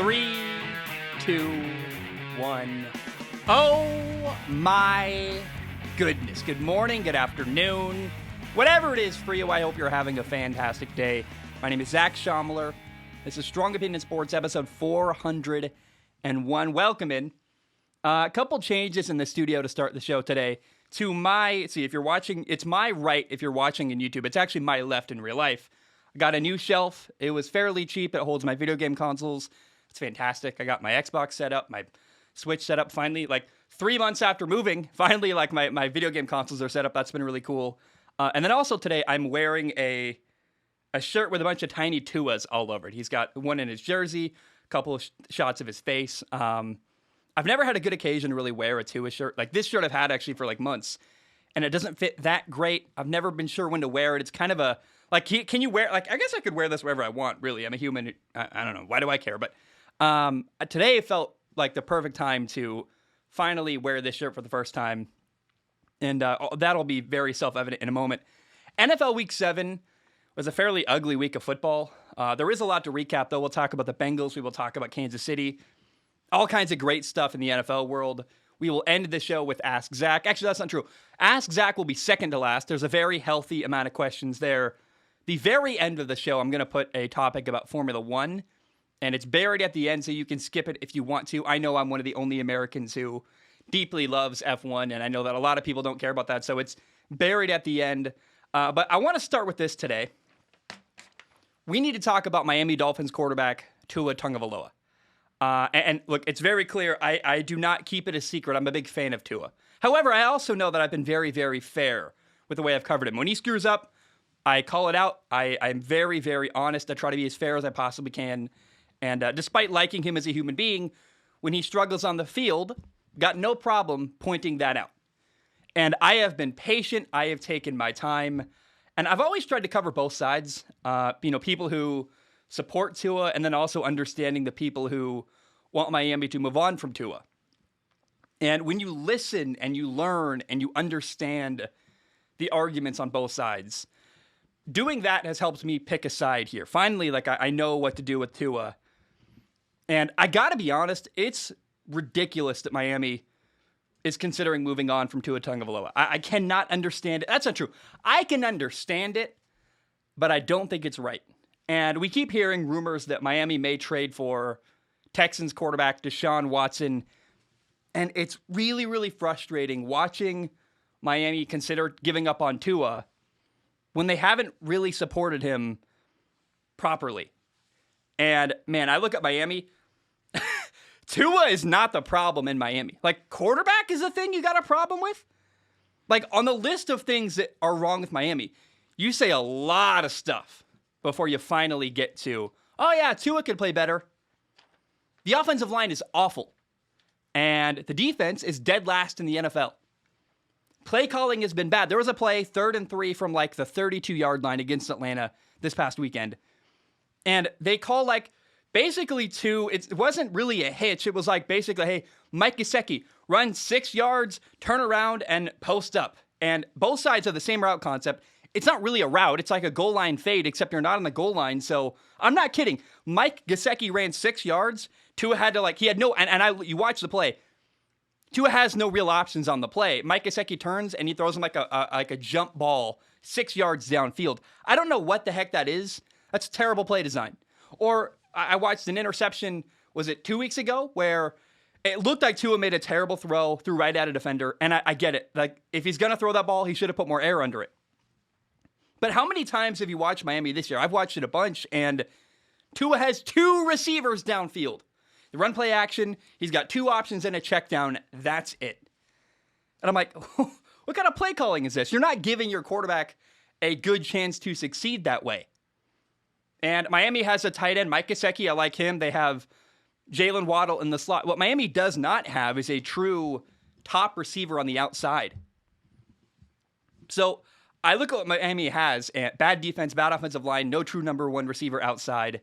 Three, two, one. Oh my goodness. Good morning, good afternoon. Whatever it is for you, I hope you're having a fantastic day. My name is Zach Schomler. This is Strong Opinion Sports, episode 401. Welcome in. A couple changes in the studio to start the show today. If you're watching, it's my right if you're watching in YouTube. It's actually my left in real life. I got a new shelf. It was fairly cheap. It holds my video game consoles. It's fantastic. I got my Xbox set up, my Switch set up finally, 3 months after moving. Finally, my video game consoles are set up. That's been really cool. And then also today, I'm wearing a shirt with a bunch of tiny Tuas all over it. He's got one in his jersey, a couple of shots of his face. I've never had a good occasion to really wear a Tua shirt. This shirt I've had actually for months, and it doesn't fit that great. I've never been sure when to wear it. It's kind of a, can you wear, I guess I could wear this wherever I want, really. I'm a human. I don't know. Why do I care? But today it felt like the perfect time to finally wear this shirt for the first time. And that'll be very self-evident in a moment. NFL Week 7 was a fairly ugly week of football. There is a lot to recap, though. We'll talk about the Bengals. We will talk about Kansas City. All kinds of great stuff in the NFL world. We will end the show with Ask Zach. Actually, that's not true. Ask Zach will be second to last. There's a very healthy amount of questions there. The very end of the show, I'm going to put a topic about Formula One, and it's buried at the end, so you can skip it if you want to. I know I'm one of the only Americans who deeply loves F1, and I know that a lot of people don't care about that, so it's buried at the end. But I want to start with this today. We need to talk about Miami Dolphins quarterback Tua Tagovailoa. And look, it's very clear, I do not keep it a secret. I'm a big fan of Tua. However, I also know that I've been very, very fair with the way I've covered him. When he screws up, I call it out. I'm very, very honest. I try to be as fair as I possibly can. And despite liking him as a human being, when he struggles on the field, got no problem pointing that out. And I have been patient. I have taken my time. And I've always tried to cover both sides. People who support Tua, and then also understanding the people who want Miami to move on from Tua. And when you listen and you learn and you understand the arguments on both sides, doing that has helped me pick a side here. Finally, I know what to do with Tua. And I gotta be honest, it's ridiculous that Miami is considering moving on from Tua Tagovailoa. I cannot understand it. That's not true. I can understand it, but I don't think it's right. And we keep hearing rumors that Miami may trade for Texans quarterback Deshaun Watson. And it's really, really frustrating watching Miami consider giving up on Tua when they haven't really supported him properly. And man, I look at Miami. Tua is not the problem in Miami. Quarterback is the thing you got a problem with? On the list of things that are wrong with Miami, you say a lot of stuff before you finally get to, oh yeah, Tua could play better. The offensive line is awful. And the defense is dead last in the NFL. Play calling has been bad. There was a play, 3rd and 3 from the 32-yard line against Atlanta this past weekend. And they call basically it wasn't really a hitch. It was basically, hey, Mike Gesicki, run 6 yards, turn around, and post up. And both sides have the same route concept. It's not really a route. It's like a goal line fade, except you're not on the goal line. So I'm not kidding. Mike Gesicki ran 6 yards. Tua had to he had no, you watch the play. Tua has no real options on the play. Mike Gesicki turns and he throws him like a jump ball 6 yards downfield. I don't know what the heck that is. That's terrible play design. Or I watched an interception, was it 2 weeks ago, where it looked like Tua made a terrible throw, threw right at a defender. And I get it. If he's going to throw that ball, he should have put more air under it. But how many times have you watched Miami this year? I've watched it a bunch, and Tua has 2 receivers downfield. The run play action, he's got 2 options and a check down. That's it. And I'm like, what kind of play calling is this? You're not giving your quarterback a good chance to succeed that way. And Miami has a tight end, Mike Gesicki. I like him. They have Jalen Waddle in the slot. What Miami does not have is a true top receiver on the outside. So I look at what Miami has. Bad defense, bad offensive line, no true number 1 receiver outside.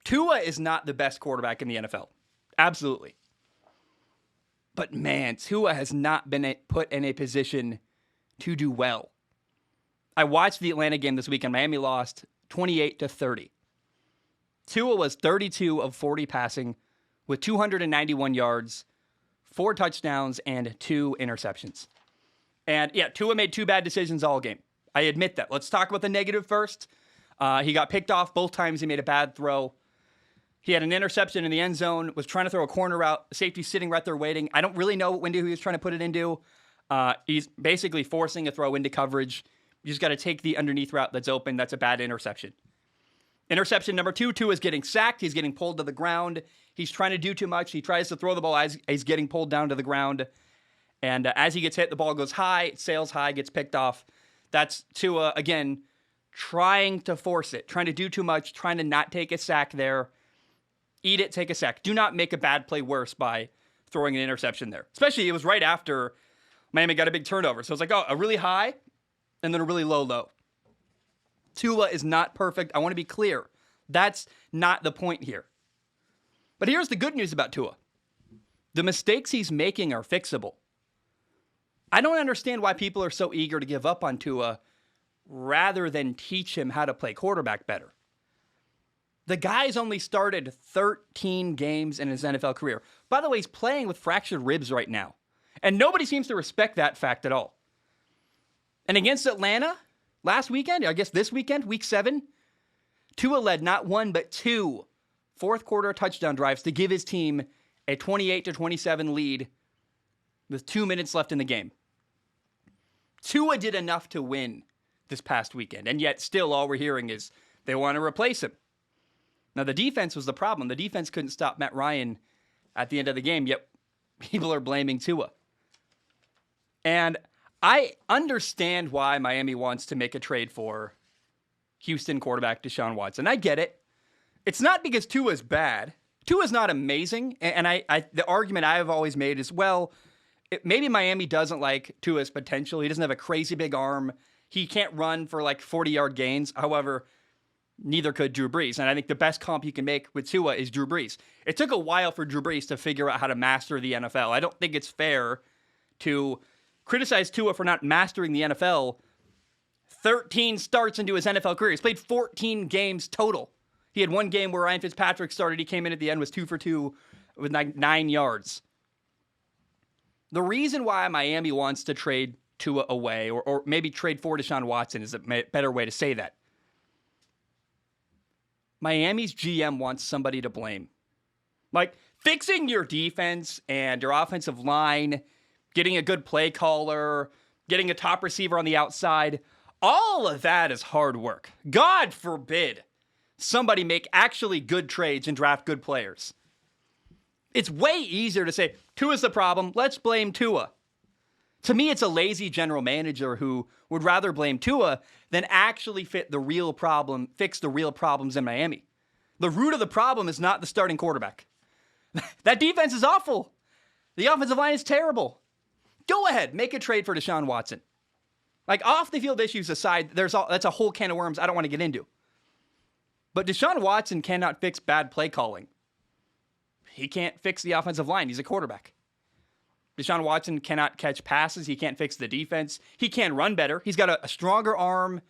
Tua is not the best quarterback in the NFL. Absolutely. But man, Tua has not been put in a position to do well. I watched the Atlanta game this weekend. Miami lost 28-30. Tua was 32 of 40 passing with 291 yards, 4 touchdowns, and 2 interceptions. And yeah, Tua made 2 bad decisions all game. I admit that. Let's talk about the negative first. He got picked off both times he made a bad throw. He had an interception in the end zone, was trying to throw a corner route. Safety sitting right there waiting. I don't really know what window he was trying to put it into. He's basically forcing a throw into coverage. You just got to take the underneath route that's open. That's a bad interception. Interception number 2, Tua is getting sacked. He's getting pulled to the ground. He's trying to do too much. He tries to throw the ball as he's getting pulled down to the ground. And as he gets hit, the ball goes high, it sails high, gets picked off. That's Tua, again, trying to force it, trying to do too much, trying to not take a sack there. Eat it, take a sack. Do not make a bad play worse by throwing an interception there. Especially, it was right after Miami got a big turnover. So it's like, oh, a really high and then a really low. Tua is not perfect. I want to be clear. That's not the point here. But here's the good news about Tua. The mistakes he's making are fixable. I don't understand why people are so eager to give up on Tua rather than teach him how to play quarterback better. The guy's only started 13 games in his NFL career. By the way, he's playing with fractured ribs right now. And nobody seems to respect that fact at all. And against Atlanta last weekend, I guess this weekend, week 7, Tua led not 1 but 2 fourth quarter touchdown drives to give his team a 28-27 lead with 2 minutes left in the game. Tua did enough to win this past weekend, and yet still all we're hearing is they want to replace him. Now, the defense was the problem. The defense couldn't stop Matt Ryan at the end of the game, yet people are blaming Tua. And I understand why Miami wants to make a trade for Houston quarterback Deshaun Watson. I get it. It's not because Tua's bad. Tua's not amazing, and the argument I've always made is, well, maybe Miami doesn't like Tua's potential. He doesn't have a crazy big arm. He can't run for like 40-yard gains. However, neither could Drew Brees. And I think the best comp you can make with Tua is Drew Brees. It took a while for Drew Brees to figure out how to master the NFL. I don't think it's fair to criticize Tua for not mastering the NFL 13 starts into his NFL career. He's played 14 games total. He had one game where Ryan Fitzpatrick started. He came in at the end, was 2 for 2 with 9 yards. The reason why Miami wants to trade Tua away, or maybe trade for Deshaun Watson is a better way to say that. Miami's GM wants somebody to blame. Like, fixing your defense and your offensive line, getting a good play caller, getting a top receiver on the outside, all of that is hard work. God forbid somebody make actually good trades and draft good players. It's way easier to say, Tua's the problem, let's blame Tua. To me, it's a lazy general manager who would rather blame Tua than actually fix the real problems in Miami. The root of the problem is not the starting quarterback. That defense is awful. The offensive line is terrible. Go ahead, make a trade for Deshaun Watson. Like, off the field issues aside, that's a whole can of worms I don't want to get into. But Deshaun Watson cannot fix bad play calling. He can't fix the offensive line. He's a quarterback. Deshaun Watson cannot catch passes. He can't fix the defense. He can run better. He's got a stronger arm,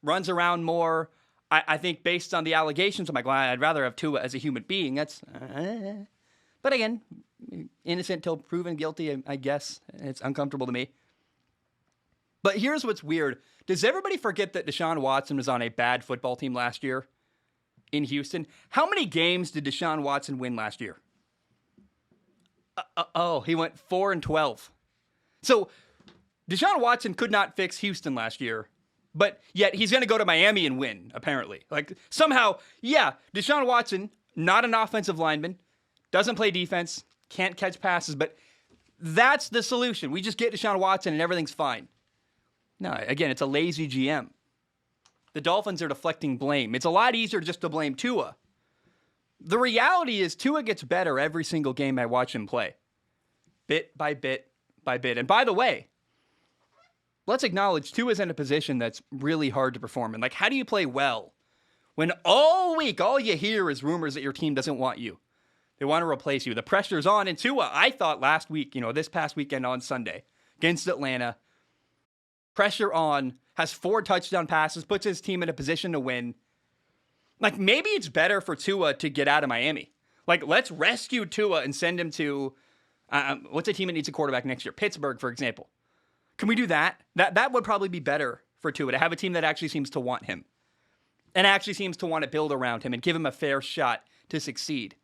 runs around more. I think based on the allegations, I'm like, well, I'd rather have Tua as a human being. But again, innocent till proven guilty, I guess. It's uncomfortable to me. But here's what's weird. Does everybody forget that Deshaun Watson was on a bad football team last year in Houston? How many games did Deshaun Watson win last year? He went 4-12. So Deshaun Watson could not fix Houston last year, but yet he's going to go to Miami and win, apparently. Like, somehow, yeah, Deshaun Watson, not an offensive lineman, doesn't play defense, can't catch passes, but that's the solution. We just get Deshaun Watson and everything's fine. No, again, it's a lazy GM. The Dolphins are deflecting blame. It's a lot easier just to blame Tua. The reality is Tua gets better every single game I watch him play. Bit by bit by bit. And by the way, let's acknowledge Tua's in a position that's really hard to perform in. Like, how do you play well when all week all you hear is rumors that your team doesn't want you? They want to replace you. The pressure's on. And Tua, I thought last week, this past weekend on Sunday against Atlanta, pressure on, has 4 touchdown passes, puts his team in a position to win. Like, maybe it's better for Tua to get out of Miami. Like, let's rescue Tua and send him to, what's a team that needs a quarterback next year? Pittsburgh, for example. Can we do that? That would probably be better for Tua, to have a team that actually seems to want him and actually seems to want to build around him and give him a fair shot to succeed.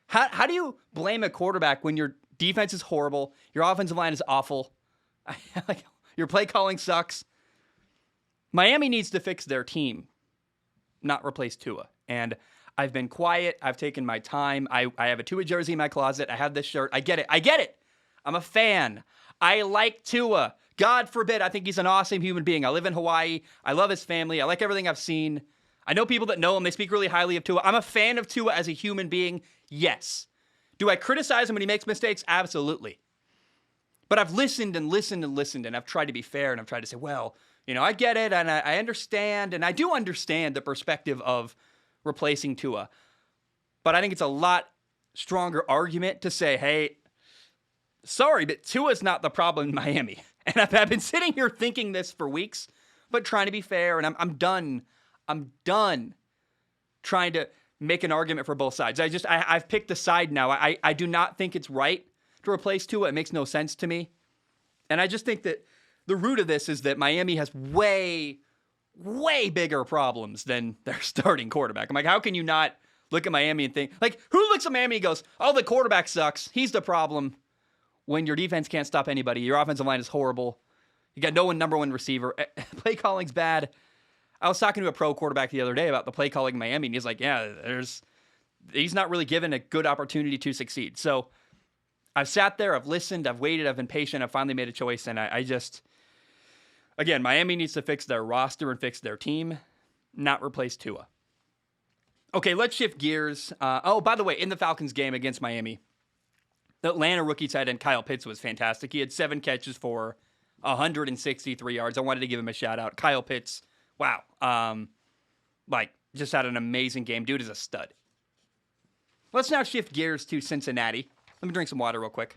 How do you blame a quarterback when your defense is horrible, your offensive line is awful, like, your play calling sucks? Miami needs to fix their team, not replace Tua. And I've been quiet. I've taken my time. I have a Tua jersey in my closet. I have this shirt. I get it. I'm a fan. I like Tua. God forbid, I think he's an awesome human being. I live in Hawaii. I love his family. I like everything I've seen. I know people that know him. They speak really highly of Tua. I'm a fan of Tua as a human being. Yes. Do I criticize him when he makes mistakes? Absolutely. But I've listened and listened and listened, and I've tried to be fair, and I've tried to say, well, I get it, and I understand, and I do understand the perspective of replacing Tua. But I think it's a lot stronger argument to say, hey, sorry, but Tua's not the problem in Miami. And I've been sitting here thinking this for weeks, but trying to be fair, and I'm done. I'm done trying to make an argument for both sides. I've picked a side now. I do not think it's right to replace Tua. It makes no sense to me. And I just think that the root of this is that Miami has way, way bigger problems than their starting quarterback. I'm like, how can you not look at Miami and think, like, who looks at Miami and goes, oh, the quarterback sucks, he's the problem, when your defense can't stop anybody, your offensive line is horrible, you got no number one receiver, play calling's bad. I was talking to a pro quarterback the other day about the play calling in Miami, and he's like, yeah, he's not really given a good opportunity to succeed. So I've sat there, I've listened, I've waited, I've been patient, I've finally made a choice, and again, Miami needs to fix their roster and fix their team, not replace Tua. Okay, let's shift gears. By the way, in the Falcons game against Miami, the Atlanta rookie tight end Kyle Pitts was fantastic. He had 7 catches for 163 yards. I wanted to give him a shout out. Kyle Pitts, wow. Just had an amazing game. Dude is a stud. Let's now shift gears to Cincinnati. Let me drink some water real quick.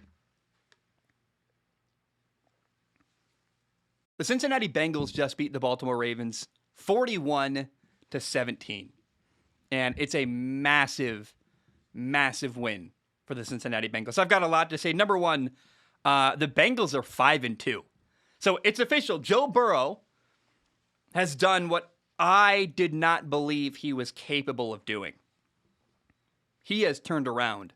The Cincinnati Bengals just beat the Baltimore Ravens 41-17. And it's a massive, massive win for the Cincinnati Bengals. I've got a lot to say. Number one, the Bengals are 5-2. So it's official. Joe Burrow has done what I did not believe he was capable of doing. He has turned around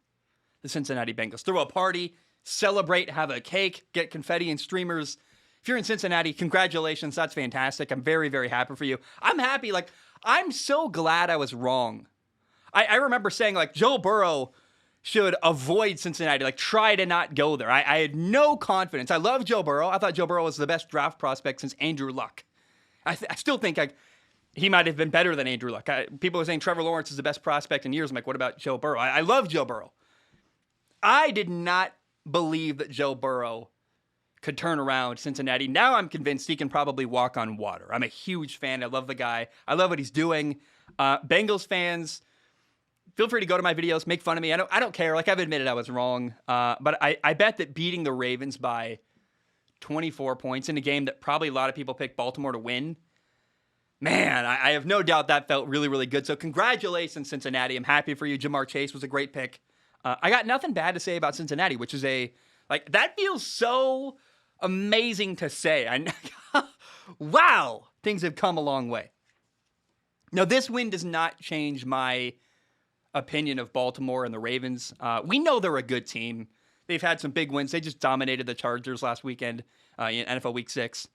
the Cincinnati Bengals. Throw a party, celebrate, have a cake, get confetti and streamers. If you're in Cincinnati, congratulations. That's fantastic. I'm very, very happy for you. I'm happy. I'm so glad I was wrong. I remember saying, Joe Burrow should avoid Cincinnati, try to not go there. I had no confidence. I love Joe Burrow. I thought Joe Burrow was the best draft prospect since Andrew Luck. I still think he might have been better than Andrew Luck. People are saying Trevor Lawrence is the best prospect in years. I'm like, what about Joe Burrow? I love Joe Burrow. I did not believe that Joe Burrow could turn around Cincinnati. Now I'm convinced he can probably walk on water. I'm a huge fan. I love the guy. I love what he's doing. Bengals fans, feel free to go to my videos, make fun of me. I don't care. I've admitted I was wrong. But I bet that beating the Ravens by 24 points in a game that probably a lot of people picked Baltimore to win, man, I have no doubt that felt really, really good. So congratulations, Cincinnati. I'm happy for you. Jamar Chase was a great pick. I got nothing bad to say about Cincinnati, which is that feels so amazing to say. Wow, things have come a long way. Now, this win does not change my opinion of Baltimore and the Ravens. We know they're a good team. They've had some big wins. They just dominated the Chargers last weekend in NFL Week 6.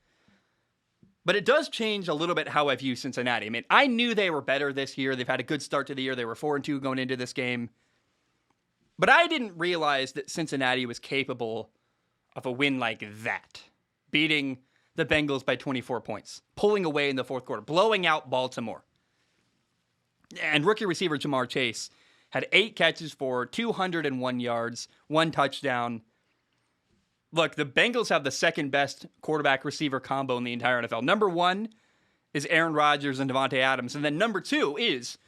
But it does change a little bit how I view Cincinnati. I mean, I knew they were better this year. They've had a good start to the year. They were 4-2 going into this game. But I didn't realize that Cincinnati was capable of a win like that. Beating the Bengals by 24 points. Pulling away in the fourth quarter. Blowing out Baltimore. And rookie receiver Jamar Chase had 8 catches for 201 yards, 1 touchdown. Look, the Bengals have the second best quarterback receiver combo in the entire NFL. Number 1 is Aaron Rodgers and Devontae Adams. And then number 2 is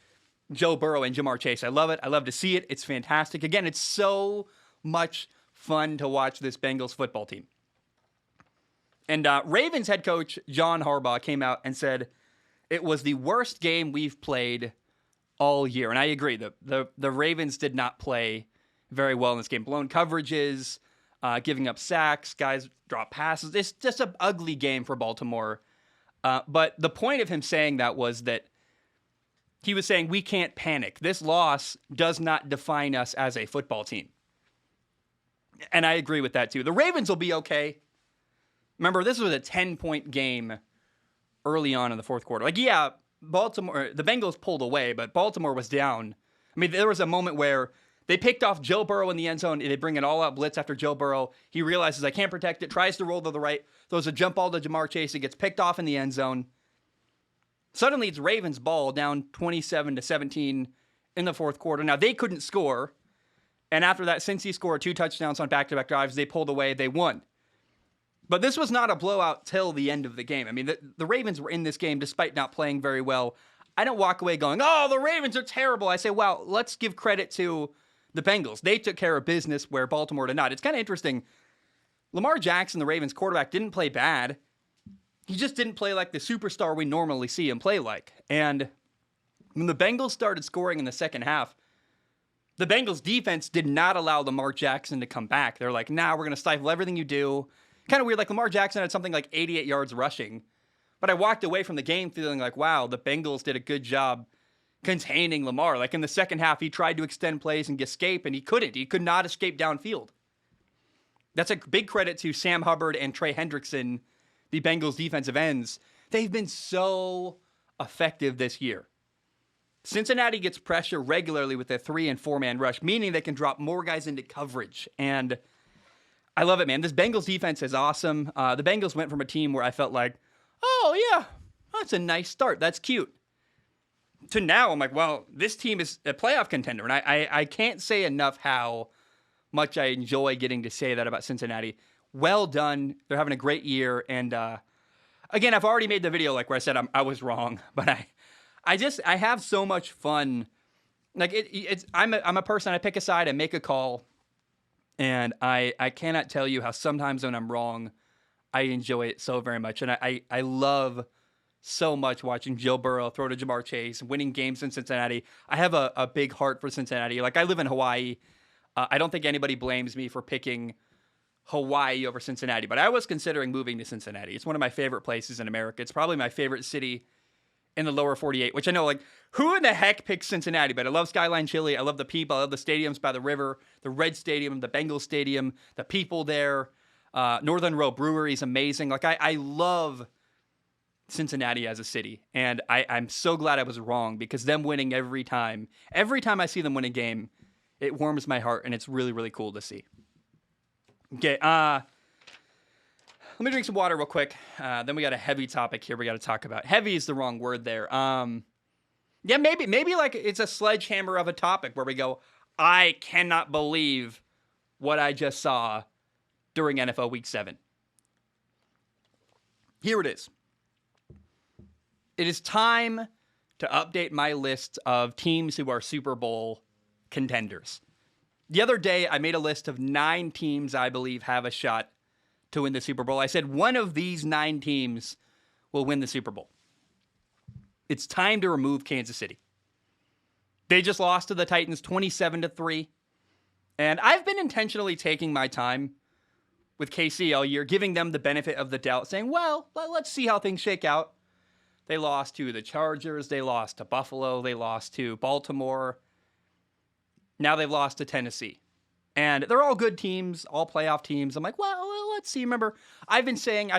Joe Burrow and Jamar Chase. I love it. I love to see it. It's fantastic. Again, it's so much fun to watch this Bengals football team. And Ravens head coach John Harbaugh came out and said, it was the worst game we've played all year. And I agree. The Ravens did not play very well in this game. Blown coverages, giving up sacks, guys drop passes. It's just an ugly game for Baltimore. But the point of him saying that was that he was saying we can't panic. This loss does not define us as a football team. And I agree with that too. The Ravens will be okay. Remember, this was a 10-point game early on in the fourth quarter. Like, yeah, the Bengals pulled away, but Baltimore was down. I mean, there was a moment where they picked off Joe Burrow in the end zone. They bring an all-out blitz after Joe Burrow. He realizes I can't protect it, tries to roll to the right, throws a jump ball to Jamar Chase. It gets picked off in the end zone. Suddenly, it's Ravens' ball, down 27-17 in the fourth quarter. Now, they couldn't score. And after that, since he scored 2 touchdowns on back-to-back drives, they pulled away. They won. But this was not a blowout till the end of the game. I mean, the Ravens were in this game despite not playing very well. I don't walk away going, oh, the Ravens are terrible. I say, well, let's give credit to the Bengals. They took care of business where Baltimore did not. It's kind of interesting. Lamar Jackson, the Ravens quarterback, didn't play bad. He just didn't play like the superstar we normally see him play like. And when the Bengals started scoring in the second half, the Bengals defense did not allow Lamar Jackson to come back. They're like, nah, we're going to stifle everything you do. Kind of weird. Like Lamar Jackson had something like 88 yards rushing. But I walked away from the game feeling like, wow, the Bengals did a good job containing Lamar. Like in the second half, he tried to extend plays and escape, and he couldn't. He could not escape downfield. That's a big credit to Sam Hubbard and Trey Hendrickson, the Bengals defensive ends. They've been so effective this year. Cincinnati gets pressure regularly with their 3- and 4-man rush, meaning they can drop more guys into coverage. And I love it, man. This Bengals defense is awesome. The Bengals went from a team where I felt like, oh, yeah, that's a nice start. That's cute. To now, I'm like, well, this team is a playoff contender. And I can't say enough how much I enjoy getting to say that about Cincinnati. Well done. They're having a great year. And again, I've already made the video like where I said I was wrong. But I have so much fun. Like I'm a person. I pick a side. I make a call. And I cannot tell you how sometimes when I'm wrong, I enjoy it so very much. And I love so much watching Joe Burrow throw to Jamar Chase, winning games in Cincinnati. I have a big heart for Cincinnati. Like, I live in Hawaii. I don't think anybody blames me for picking Hawaii over Cincinnati, but I was considering moving to Cincinnati. It's one of my favorite places in America. It's probably my favorite city in the lower 48, which I know, like, who in the heck picks Cincinnati? But I love Skyline Chili. I love the people. I love the stadiums by the river, the Red Stadium, the Bengals Stadium, the people there. Northern Row Brewery is amazing. Like, I love Cincinnati as a city, and I'm so glad I was wrong, because them winning every time I see them win a game, it warms my heart, and it's really, really cool to see. Okay, let me drink some water real quick. Then we got a heavy topic here we got to talk about. Heavy is the wrong word there. Yeah, maybe like it's a sledgehammer of a topic where we go, I cannot believe what I just saw during NFL Week 7. Here it is. It is time to update my list of teams who are Super Bowl contenders. The other day, I made a list of 9 teams I believe have a shot to win the Super Bowl. I said one of these 9 teams will win the Super Bowl. It's time to remove Kansas City. They just lost to the Titans 27-3. And I've been intentionally taking my time with KC all year, giving them the benefit of the doubt, saying, well, let's see how things shake out. They lost to the Chargers. They lost to Buffalo. They lost to Baltimore. Now they've lost to Tennessee. And they're all good teams, all playoff teams. I'm like, well, let's see. Remember, I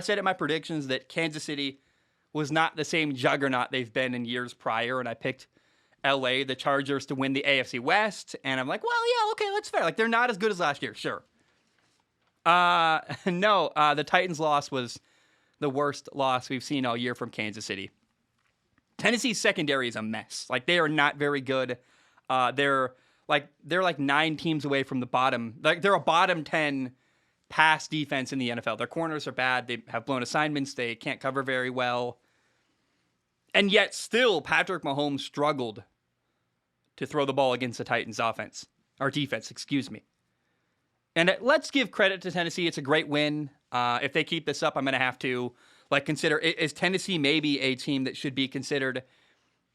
said in my predictions that Kansas City was not the same juggernaut they've been in years prior. And I picked LA, the Chargers, to win the AFC West. And I'm like, well, yeah, okay, that's fair. Like, they're not as good as last year, sure. No, the Titans loss was the worst loss we've seen all year from Kansas City. Tennessee's secondary is a mess. Like, they are not very good. They're like 9 teams away from the bottom. Like, they're a bottom 10 pass defense in the NFL. Their corners are bad. They have blown assignments. They can't cover very well. And yet still, Patrick Mahomes struggled to throw the ball against the Titans offense. Or defense, excuse me. And let's give credit to Tennessee. It's a great win. If they keep this up, I'm going to have to consider, is Tennessee maybe a team that should be considered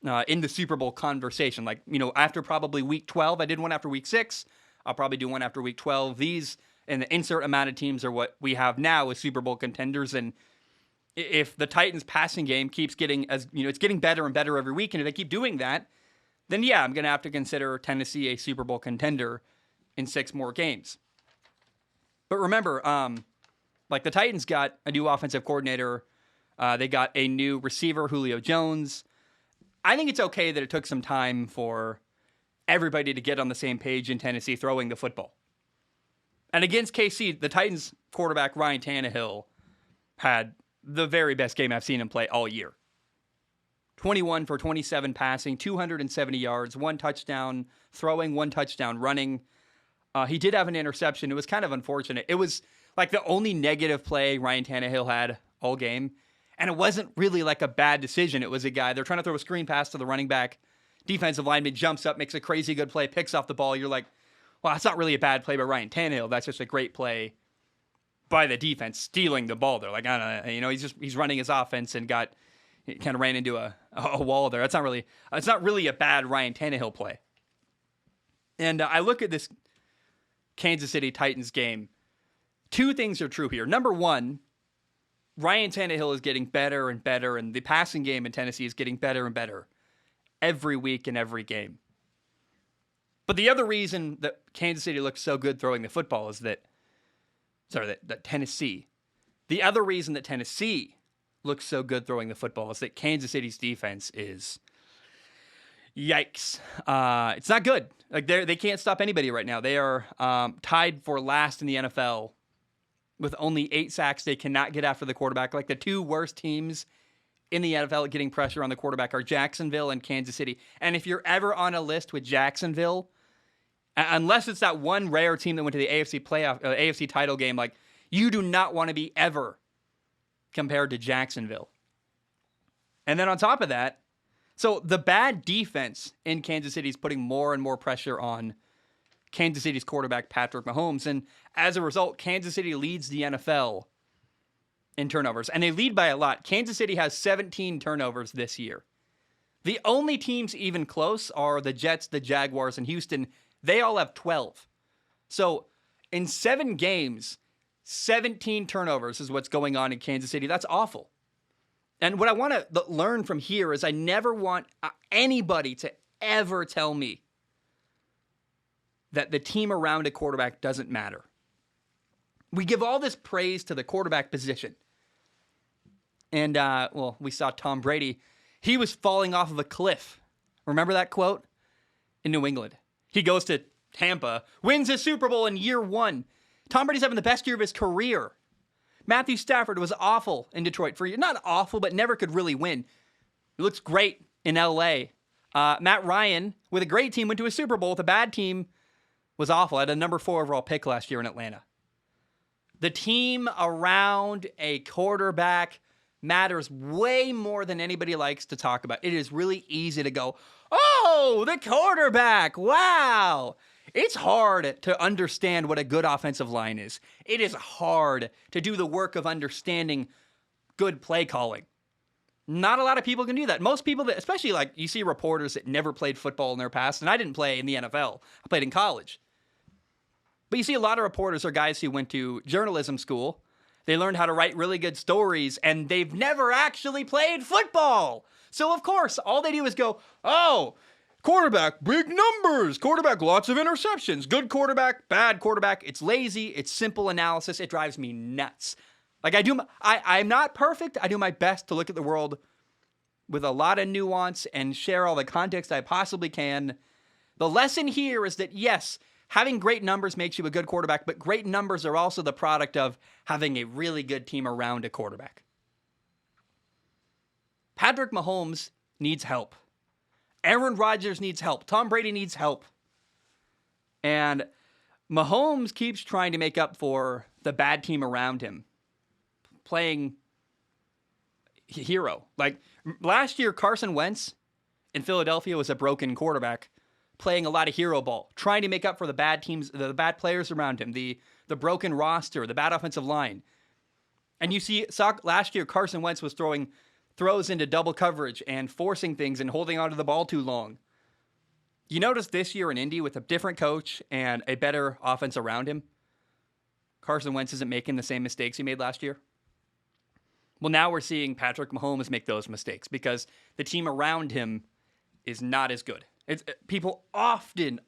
in the Super Bowl conversation. Like, after probably week 12, I did one after week 6. I'll probably do one after week 12. These and the insert amount of teams are what we have now as Super Bowl contenders. And if the Titans passing game keeps getting it's getting better and better every week, and if they keep doing that, then yeah, I'm going to have to consider Tennessee a Super Bowl contender in 6 more games. But remember, like the Titans got a new offensive coordinator. They got a new receiver, Julio Jones. I think it's okay that it took some time for everybody to get on the same page in Tennessee throwing the football. And against KC, the Titans quarterback, Ryan Tannehill, had the very best game I've seen him play all year. 21 for 27 passing, 270 yards, 1 touchdown throwing, 1 touchdown running. He did have an interception. It was kind of unfortunate. It was like the only negative play Ryan Tannehill had all game. And it wasn't really like a bad decision. It was a guy, they're trying to throw a screen pass to the running back. Defensive lineman jumps up, makes a crazy good play, picks off the ball. You're like, well, that's not really a bad play by Ryan Tannehill. That's just a great play by the defense stealing the ball. They're like, I don't know, he's running his offense and kind of ran into a wall there. It's not really a bad Ryan Tannehill play. And I look at this Kansas City Titans game. 2 things are true here. Number 1, Ryan Tannehill is getting better and better, and the passing game in Tennessee is getting better and better every week and every game. But the other reason that Kansas City looks so good throwing the football is that Tennessee. The other reason that Tennessee looks so good throwing the football is that Kansas City's defense is yikes. It's not good. Like they can't stop anybody right now. They are tied for last in the NFL with only 8 sacks. They cannot get after the quarterback. Like the 2 worst teams in the NFL at getting pressure on the quarterback are Jacksonville and Kansas City. And if you're ever on a list with Jacksonville, unless it's that one rare team that went to the AFC title game, like you do not want to be ever compared to Jacksonville. And then on top of that, so the bad defense in Kansas City is putting more and more pressure on Kansas City's quarterback, Patrick Mahomes. And as a result, Kansas City leads the NFL in turnovers. And they lead by a lot. Kansas City has 17 turnovers this year. The only teams even close are the Jets, the Jaguars, and Houston. They all have 12. So in 7 games, 17 turnovers is what's going on in Kansas City. That's awful. And what I want to learn from here is I never want anybody to ever tell me that the team around a quarterback doesn't matter. We give all this praise to the quarterback position. And, we saw Tom Brady. He was falling off of a cliff. Remember that quote? In New England. He goes to Tampa, wins his Super Bowl in year 1. Tom Brady's having the best year of his career. Matthew Stafford was awful in Detroit for a year. Not awful, but never could really win. He looks great in L.A. Matt Ryan, with a great team, went to a Super Bowl. With a bad team, was awful. Had a number 4 overall pick last year in Atlanta. The team around a quarterback matters way more than anybody likes to talk about. It is really easy to go, oh, the quarterback, wow. It's hard to understand what a good offensive line is. It is hard to do the work of understanding good play calling. Not a lot of people can do that. Most people, especially like you see reporters that never played football in their past, and I didn't play in the NFL. I played in college. But you see a lot of reporters are guys who went to journalism school. They learned how to write really good stories, and they've never actually played football. So, of course, all they do is go, oh, quarterback, big numbers. Quarterback, lots of interceptions. Good quarterback, bad quarterback. It's lazy. It's simple analysis. It drives me nuts. Like I'm not perfect. I do my best to look at the world with a lot of nuance and share all the context I possibly can. The lesson here is that, yes, having great numbers makes you a good quarterback, but great numbers are also the product of having a really good team around a quarterback. Patrick Mahomes needs help. Aaron Rodgers needs help. Tom Brady needs help. And Mahomes keeps trying to make up for the bad team around him, playing hero. Like last year, Carson Wentz in Philadelphia was a broken quarterback, playing a lot of hero ball, trying to make up for the bad teams, the bad players around him, the broken roster, the bad offensive line. And you saw last year Carson Wentz was throwing throws into double coverage and forcing things and holding onto the ball too long. You notice this year in Indy with a different coach and a better offense around him, Carson Wentz isn't making the same mistakes he made last year. Well, now we're seeing Patrick Mahomes make those mistakes because the team around him is not as good. People often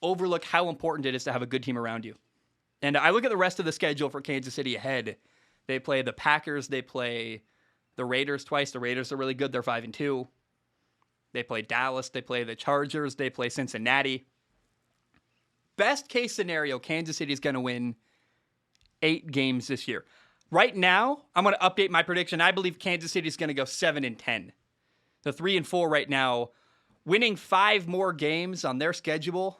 overlook how important it is to have a good team around you. And I look at the rest of the schedule for Kansas City ahead. They play the Packers. They play the Raiders twice. The Raiders are really good. They're 5-2. They play Dallas. They play the Chargers. They play Cincinnati. Best case scenario, Kansas City is going to win 8 games this year. Right now, I'm going to update my prediction. I believe Kansas City is going to go 7-10. So 3-4 right now. Winning 5 more games on their schedule.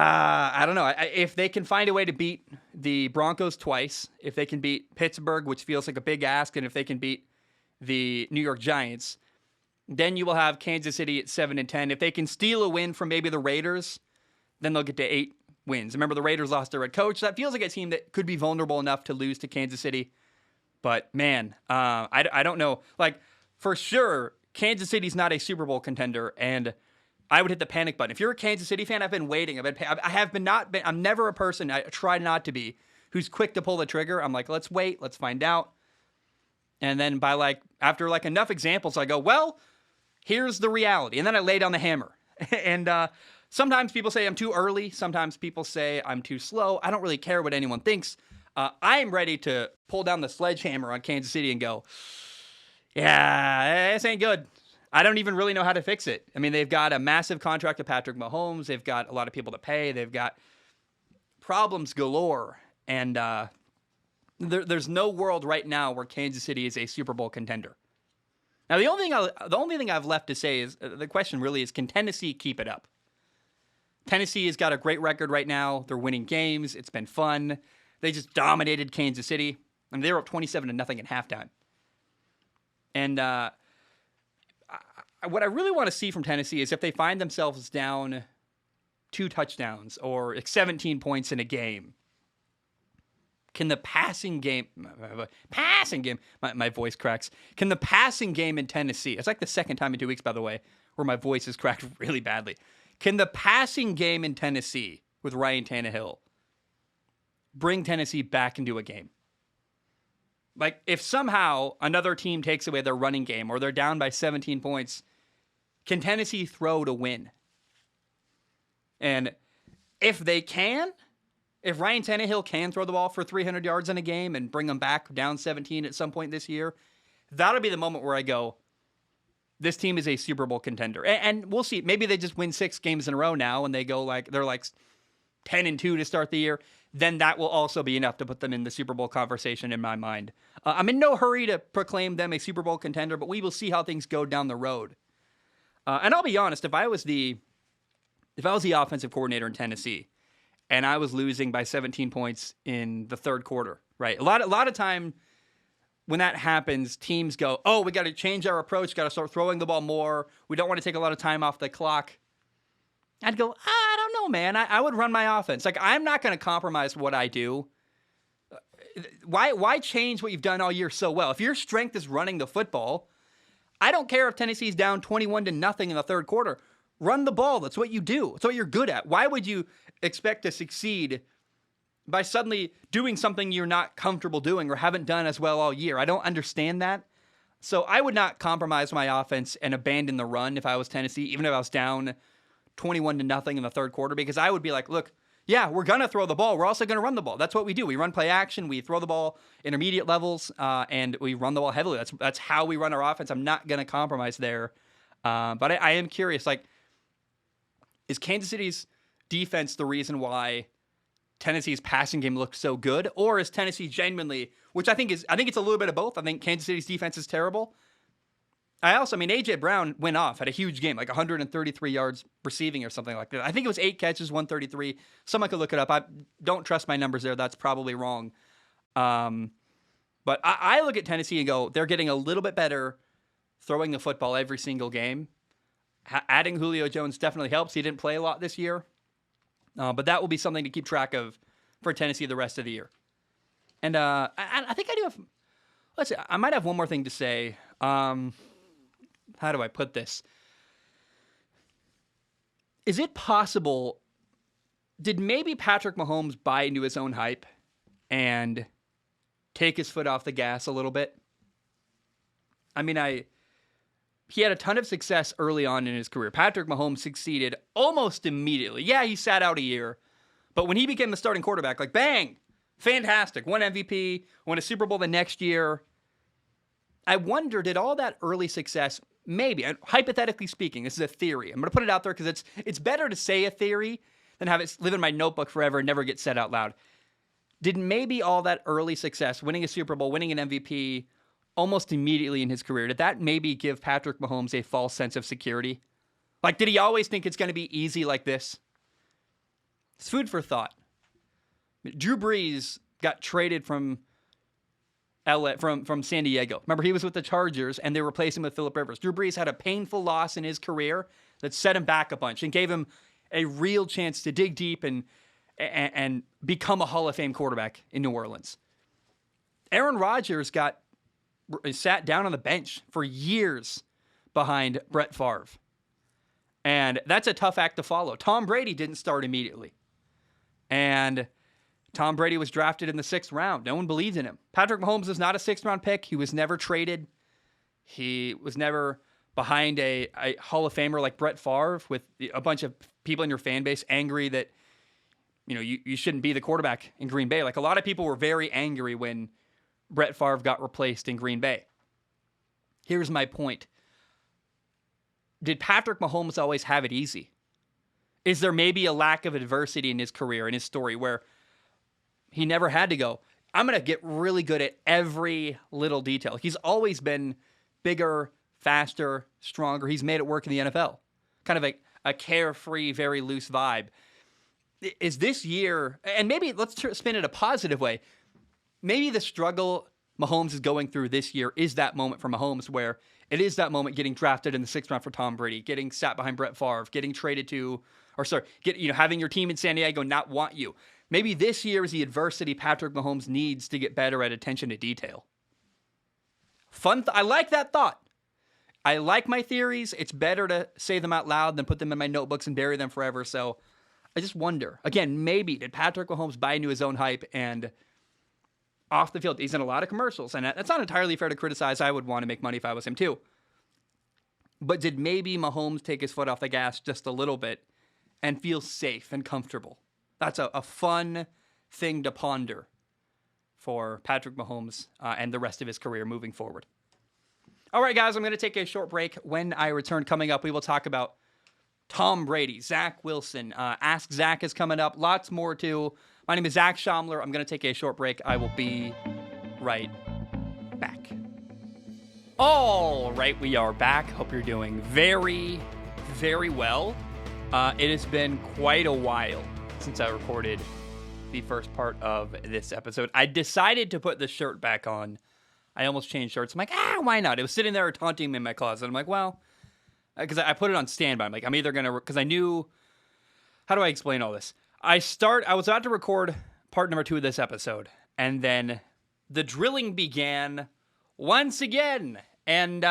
I don't know. If they can find a way to beat the Broncos twice, if they can beat Pittsburgh, which feels like a big ask, and if they can beat the New York Giants, then you will have Kansas City at 7-10. If they can steal a win from maybe the Raiders, then they'll get to 8 wins. Remember, the Raiders lost their head coach. That feels like a team that could be vulnerable enough to lose to Kansas City. But, man, I don't know. Like, for sure, Kansas City's not a Super Bowl contender, and I would hit the panic button. If you're a Kansas City fan, I've been waiting. I'm never a person, I try not to be, who's quick to pull the trigger. I'm like, let's wait, let's find out. And then after enough examples, I go, well, here's the reality. And then I lay down the hammer. And sometimes people say I'm too early. Sometimes people say I'm too slow. I don't really care what anyone thinks. I'm ready to pull down the sledgehammer on Kansas City and go, yeah, this ain't good. I don't even really know how to fix it. I mean, they've got a massive contract to Patrick Mahomes. They've got a lot of people to pay. They've got problems galore. And there's no world right now where Kansas City is a Super Bowl contender. Now, the only thing I've left to say is, the question really is, can Tennessee keep it up? Tennessee has got a great record right now. They're winning games. It's been fun. They just dominated Kansas City. I mean, they were up 27-0 at halftime. And what I really want to see from Tennessee is if they find themselves down 2 touchdowns or 17 points in a game, can the passing game, my voice cracks. Can the passing game in Tennessee, it's like the second time in 2 weeks, by the way, where my voice is cracked really badly. Can the passing game in Tennessee with Ryan Tannehill bring Tennessee back into a game? Like, if somehow another team takes away their running game or they're down by 17 points, can Tennessee throw to win? And if they can, if Ryan Tannehill can throw the ball for 300 yards in a game and bring them back down 17 at some point this year, that'll be the moment where I go, this team is a Super Bowl contender. And we'll see. Maybe they just win 6 games in a row now and they're 10-2 to start the year. Then that will also be enough to put them in the Super Bowl conversation in my mind. I'm in no hurry to proclaim them a Super Bowl contender, but we will see how things go down the road. And I'll be honest, if I was the offensive coordinator in Tennessee and I was losing by 17 points in the third quarter, right? A lot of time when that happens, teams go, oh, we got to change our approach, got to start throwing the ball more. We don't want to take a lot of time off the clock. I'd go, I don't know, man. I would run my offense. Like, I'm not going to compromise what I do. Why change what you've done all year so well? If your strength is running the football, I don't care if Tennessee's down 21-0 in the third quarter. Run the ball. That's what you do. That's what you're good at. Why would you expect to succeed by suddenly doing something you're not comfortable doing or haven't done as well all year? I don't understand that. So I would not compromise my offense and abandon the run if I was Tennessee, even if I was down 21-0 in the third quarter, because I would be like, look, yeah, we're going to throw the ball. We're also going to run the ball. That's what we do. We run play action. We throw the ball intermediate levels, and we run the ball heavily. That's how we run our offense. I'm not going to compromise there. But I am curious, like, is Kansas City's defense the reason why Tennessee's passing game looks so good? Or is Tennessee genuinely, which I think it's a little bit of both. I think Kansas City's defense is terrible. A.J. Brown went off, had a huge game, like 133 yards receiving or something like that. I think it was 8 catches, 133. Someone could look it up. I don't trust my numbers there. That's probably wrong. But I look at Tennessee and go, they're getting a little bit better throwing the football every single game. Adding Julio Jones definitely helps. He didn't play a lot this year. But that will be something to keep track of for Tennessee the rest of the year. And I think I do have let's see, I might have one more thing to say. How do I put this? Is it possible, did maybe Patrick Mahomes buy into his own hype and take his foot off the gas a little bit? I mean, he had a ton of success early on in his career. Patrick Mahomes succeeded almost immediately. Yeah, he sat out a year, but when he became the starting quarterback, like bang, fantastic, won MVP, won a Super Bowl the next year. I wonder, did all that early success, maybe, and hypothetically speaking, this is a theory. I'm going to put it out there because it's better to say a theory than have it live in my notebook forever and never get said out loud. Did maybe all that early success, winning a Super Bowl, winning an MVP, almost immediately in his career, did that maybe give Patrick Mahomes a false sense of security? Like, did he always think it's going to be easy like this? It's food for thought. Drew Brees got traded from LA, from San Diego. Remember, he was with the Chargers, and they replaced him with Phillip Rivers. Drew Brees had a painful loss in his career that set him back a bunch and gave him a real chance to dig deep and become a Hall of Fame quarterback in New Orleans. Aaron Rodgers sat down on the bench for years behind Brett Favre. And that's a tough act to follow. Tom Brady didn't start immediately. And Tom Brady was drafted in the 6th round. No one believed in him. Patrick Mahomes was not a 6th-round pick. He was never traded. He was never behind a Hall of Famer like Brett Favre with a bunch of people in your fan base angry that, you shouldn't be the quarterback in Green Bay. Like, a lot of people were very angry when Brett Favre got replaced in Green Bay. Here's my point. Did Patrick Mahomes always have it easy? Is there maybe a lack of adversity in his career, in his story, where he never had to go, I'm going to get really good at every little detail? He's always been bigger, faster, stronger. He's made it work in the NFL. Kind of a carefree, very loose vibe. Is this year, and maybe let's spin it a positive way, maybe the struggle Mahomes is going through this year is that moment for Mahomes where it is that moment getting drafted in the 6th round for Tom Brady, getting sat behind Brett Favre, getting traded to, having your team in San Diego not want you. Maybe this year is the adversity Patrick Mahomes needs to get better at attention to detail. I like that thought. I like my theories. It's better to say them out loud than put them in my notebooks and bury them forever. So I just wonder, again, maybe did Patrick Mahomes buy into his own hype and off the field, he's in a lot of commercials, and that's not entirely fair to criticize. I would want to make money if I was him too. But did maybe Mahomes take his foot off the gas just a little bit and feel safe and comfortable? That's a fun thing to ponder for Patrick Mahomes and the rest of his career moving forward. All right, guys, I'm going to take a short break. When I return, coming up, we will talk about Tom Brady, Zach Wilson. Ask Zach is coming up. Lots more too. My name is Zach Schaumler. I'm going to take a short break. I will be right back. All right, we are back. Hope you're doing very, very well. It has been quite a while since I recorded the first part of this episode. I decided to put the shirt back on. I almost changed shirts. I'm like, why not? It was sitting there taunting me in my closet. I'm like, well, because I put it on standby. I'm like, I'm either going to, because I knew, how do I explain all this? I was about to record part number 2 of this episode, and then the drilling began once again. And,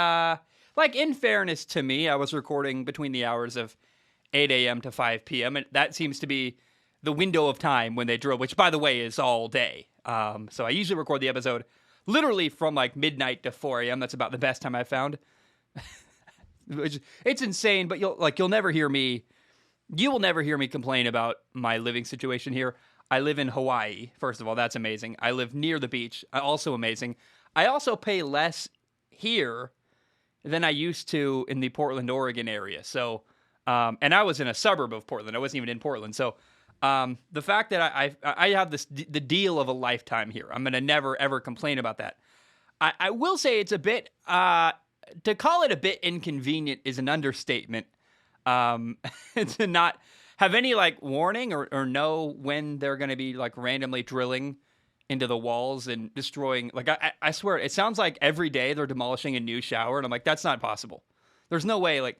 in fairness to me, I was recording between the hours of 8 a.m. to 5 p.m., and that seems to be the window of time when they drill, which, by the way, is all day. So I usually record the episode literally from, midnight to 4 a.m. That's about the best time I've found. It's insane, but you'll never hear me. You will never hear me complain about my living situation here. I live in Hawaii, first of all. That's amazing. I live near the beach. Also amazing. I also pay less here than I used to in the Portland, Oregon area. So, and I was in a suburb of Portland. I wasn't even in Portland. So, the fact that I have the deal of a lifetime here, I'm going to never, ever complain about that. I will say it's a bit, to call it a bit inconvenient is an understatement. To not have any warning or know when they're going to be randomly drilling into the walls and destroying. I swear, it sounds like every day they're demolishing a new shower, and I'm like, that's not possible. There's no way.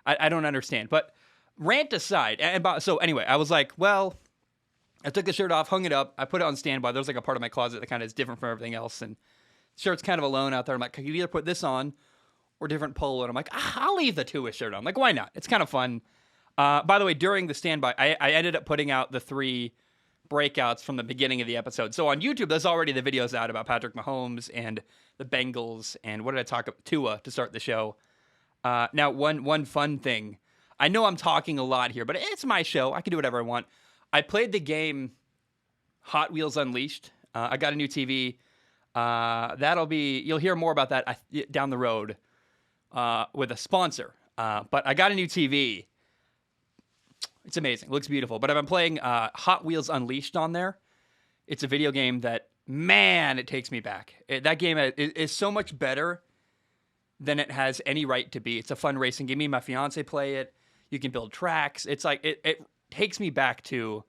I don't understand. But rant aside, so anyway, I was like, well, I took the shirt off, hung it up, I put it on standby. There's a part of my closet that kind of is different from everything else, and shirt's kind of alone out there. I'm like, I could either put this on or different polo. And I'm like, I'll leave the Tua shirt on. Like, why not? It's kind of fun. By the way, during the standby, I ended up putting out the 3 breakouts from the beginning of the episode. So on YouTube, there's already the videos out about Patrick Mahomes and the Bengals. And what did I talk about? Tua to start the show. Now, one fun thing. I know I'm talking a lot here, but it's my show. I can do whatever I want. I played the game Hot Wheels Unleashed. I got a new TV. You'll hear more about that down the road with a sponsor. But I got a new TV. It's amazing. It looks beautiful. But I've been playing Hot Wheels Unleashed on there. It's a video game that, man, it takes me back. That game is so much better than it has any right to be. It's a fun racing game. Me and my fiance play it. You can build tracks. It's like, it takes me back to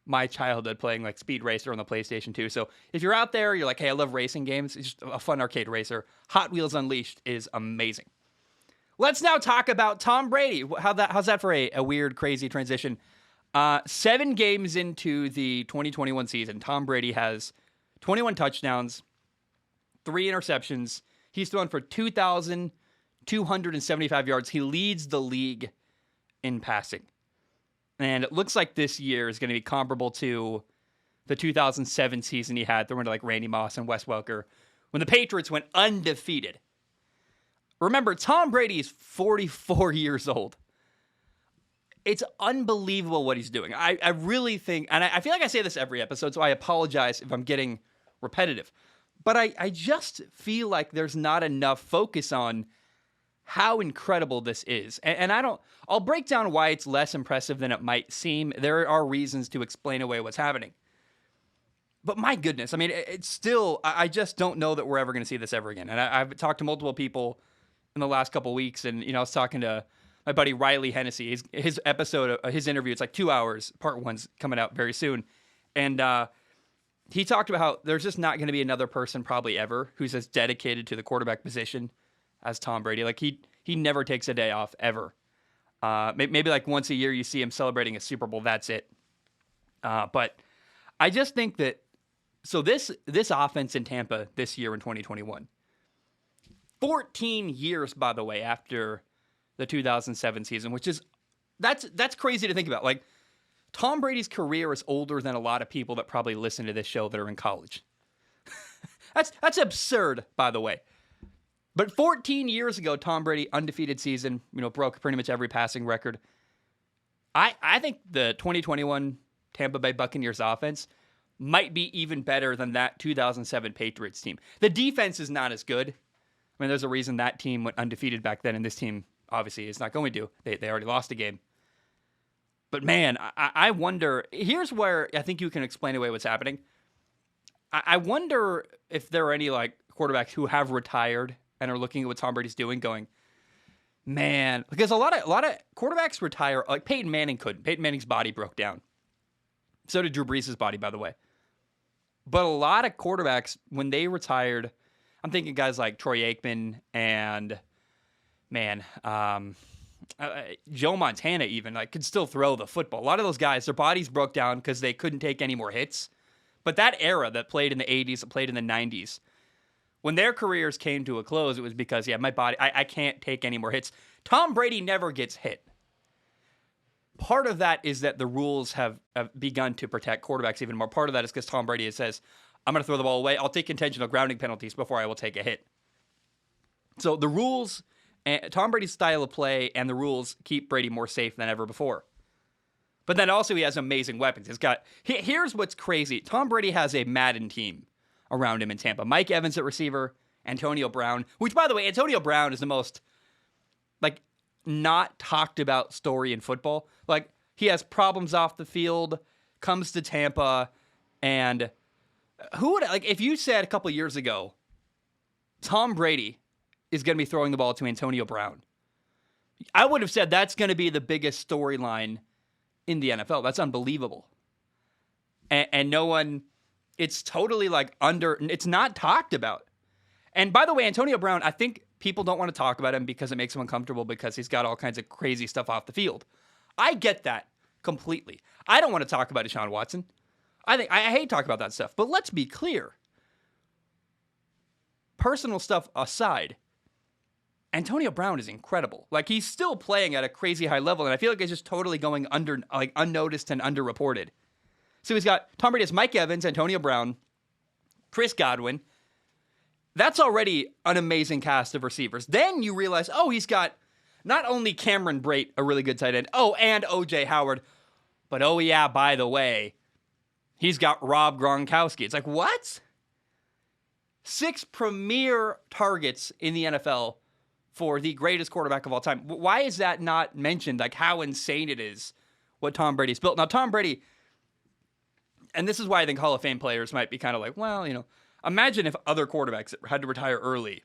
my childhood playing like Speed Racer on the PlayStation 2. So if you're out there, you're like, hey, I love racing games. It's just a fun arcade racer. Hot Wheels Unleashed is amazing. Let's now talk about Tom Brady. How's that for a weird, crazy transition? 7 games into the 2021 season, Tom Brady has 21 touchdowns, 3 interceptions. He's thrown for 2,275 yards. He leads the league in passing. And it looks like this year is going to be comparable to the 2007 season he had, throwing to like Randy Moss and Wes Welker, when the Patriots went undefeated. Remember, Tom Brady is 44 years old. It's unbelievable what he's doing. I really think, and I feel like I say this every episode, so I apologize if I'm getting repetitive. But I just feel like there's not enough focus on how incredible this is. And I'll break down why it's less impressive than it might seem. There are reasons to explain away what's happening. But my goodness, I mean, it's still, I just don't know that we're ever going to see this ever again. And I've talked to multiple people in the last couple of weeks, and I was talking to my buddy Riley Hennessy. His episode, his interview, it's like 2 hours. Part 1's coming out very soon, and he talked about how there's just not going to be another person probably ever who's as dedicated to the quarterback position as Tom Brady. Like he never takes a day off ever. Maybe like once a year you see him celebrating a Super Bowl. That's it. But I just think that this offense in Tampa this year in 2021. 14 years, by the way, after the 2007 season, which is, that's crazy to think about. Like, Tom Brady's career is older than a lot of people that probably listen to this show that are in college. That's absurd, by the way. But 14 years ago, Tom Brady, undefeated season, broke pretty much every passing record. I think the 2021 Tampa Bay Buccaneers offense might be even better than that 2007 Patriots team. The defense is not as good. I mean, there's a reason that team went undefeated back then, and this team obviously is not going to. They already lost a game. But man, I wonder, here's where I think you can explain away what's happening. I wonder if there are any like quarterbacks who have retired and are looking at what Tom Brady's doing going, man, because a lot of quarterbacks retire, like Peyton Manning couldn't. Peyton Manning's body broke down. So did Drew Brees' body, by the way. But a lot of quarterbacks, when they retired, I'm thinking guys like Troy Aikman and, Joe Montana even, like, could still throw the football. A lot of those guys, their bodies broke down because they couldn't take any more hits. But that era that played in the 80s, that played in the 90s, when their careers came to a close, it was because, my body, I can't take any more hits. Tom Brady never gets hit. Part of that is that the rules have begun to protect quarterbacks even more. Part of that is because Tom Brady says, I'm going to throw the ball away. I'll take intentional grounding penalties before I will take a hit. So the rules, Tom Brady's style of play and the rules keep Brady more safe than ever before. But then also he has amazing weapons. Here's what's crazy. Tom Brady has a Madden team around him in Tampa. Mike Evans at receiver, Antonio Brown, which, by the way, Antonio Brown is the most, not talked about story in football. Like, he has problems off the field, comes to Tampa, and if you said a couple years ago, Tom Brady is going to be throwing the ball to Antonio Brown, I would have said that's going to be the biggest storyline in the NFL. That's unbelievable. And no one, it's totally it's not talked about. And by the way, Antonio Brown, I think people don't want to talk about him because it makes him uncomfortable because he's got all kinds of crazy stuff off the field. I get that completely. I don't want to talk about Deshaun Watson. I hate talking about that stuff. But let's be clear. personal stuff aside, Antonio Brown is incredible. Like, he's still playing at a crazy high level, and I feel like it's just totally going unnoticed and underreported. So he's got Tom Brady has Mike Evans, Antonio Brown, Chris Godwin. That's already an amazing cast of receivers. Then you realize, he's got not only Cameron Brate, a really good tight end, and O.J. Howard, but by the way, he's got Rob Gronkowski. It's like, what? 6 premier targets in the NFL for the greatest quarterback of all time. Why is that not mentioned? Like, how insane it is what Tom Brady's built. Now, Tom Brady, and this is why I think Hall of Fame players might be kind of like, well, imagine if other quarterbacks that had to retire early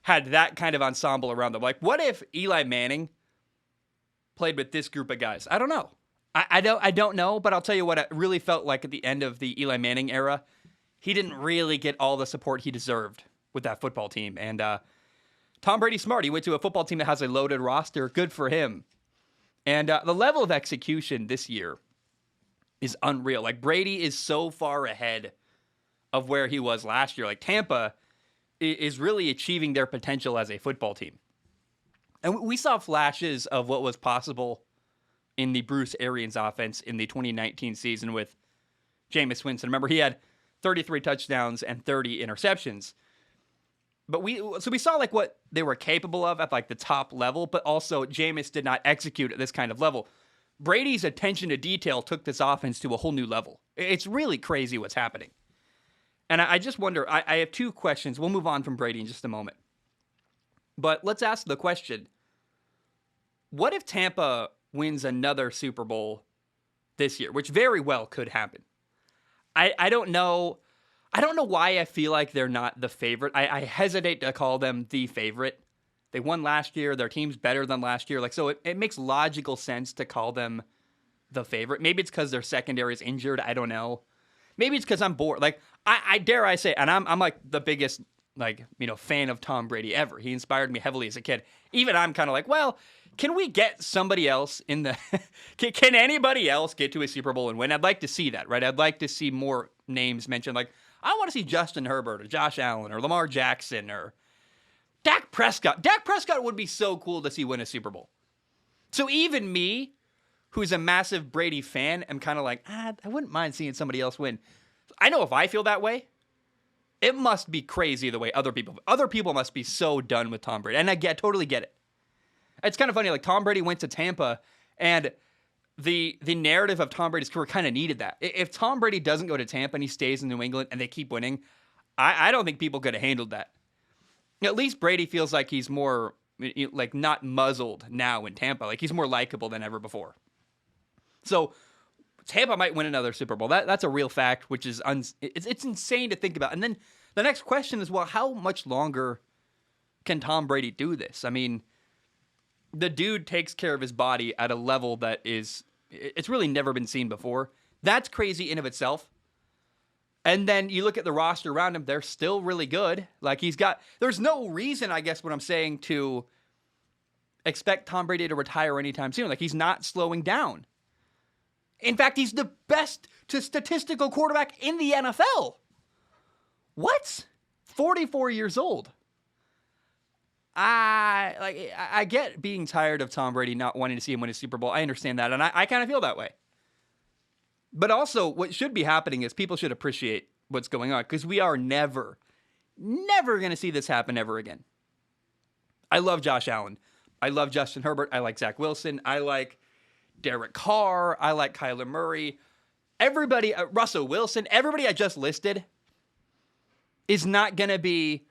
had that kind of ensemble around them. Like, what if Eli Manning played with this group of guys? I don't know. I don't know, but I'll tell you what it really felt like at the end of the Eli Manning era. He didn't really get all the support he deserved with that football team. And Tom Brady's smart. He went to a football team that has a loaded roster. Good for him. And the level of execution this year is unreal. Like, Brady is so far ahead of where he was last year. Like, Tampa is really achieving their potential as a football team. And we saw flashes of what was possible in the Bruce Arians offense in the 2019 season with Jameis Winston. Remember, he had 33 touchdowns and 30 interceptions. But we saw like what they were capable of at like the top level, but also Jameis did not execute at this kind of level. Brady's attention to detail took this offense to a whole new level. It's really crazy what's happening. And I just wonder, I have 2 questions. We'll move on from Brady in just a moment. But let's ask the question, what if Tampa wins another Super Bowl this year, which very well could happen? I don't know. I don't know why I feel like they're not the favorite. I hesitate to call them the favorite. They won last year. Their team's better than last year. Like, so it makes logical sense to call them the favorite. Maybe it's because their secondary is injured. I don't know. Maybe it's because I'm bored. Like, I dare I say, and I'm like the biggest fan of Tom Brady ever. He inspired me heavily as a kid. Even I'm kind of like, well, can we get somebody else in the can anybody else get to a Super Bowl and win? I'd like to see that, right? I'd like to see more names mentioned. Like, I want to see Justin Herbert or Josh Allen or Lamar Jackson or Dak Prescott. Dak Prescott would be so cool to see win a Super Bowl. So even me, who's a massive Brady fan, am kind of like, I wouldn't mind seeing somebody else win. I know if I feel that way, it must be crazy the way other people must be so done with Tom Brady. And I totally get it. It's kind of funny, like Tom Brady went to Tampa, and the narrative of Tom Brady's career kind of needed that. If Tom Brady doesn't go to Tampa and he stays in New England and they keep winning, I don't think people could have handled that. At least Brady feels like he's more, like, not muzzled now in Tampa. Like, he's more likable than ever before. So Tampa might win another Super Bowl. That's a real fact, which is it's insane to think about. And then the next question is, well, how much longer can Tom Brady do this? I mean, the dude takes care of his body at a level that it's really never been seen before. That's crazy in of itself. And then you look at the roster around him, they're still really good. Like, there's no reason, I guess what I'm saying, to expect Tom Brady to retire anytime soon. Like, he's not slowing down. In fact, he's the best statistical quarterback in the NFL. What? 44 years old. I get being tired of Tom Brady, not wanting to see him win a Super Bowl. I understand that, and I kind of feel that way. But also, what should be happening is people should appreciate what's going on, because we are never going to see this happen ever again. I love Josh Allen. I love Justin Herbert. I like Zach Wilson. I like Derek Carr. I like Kyler Murray. Everybody, Russell Wilson, everybody I just listed is not going to be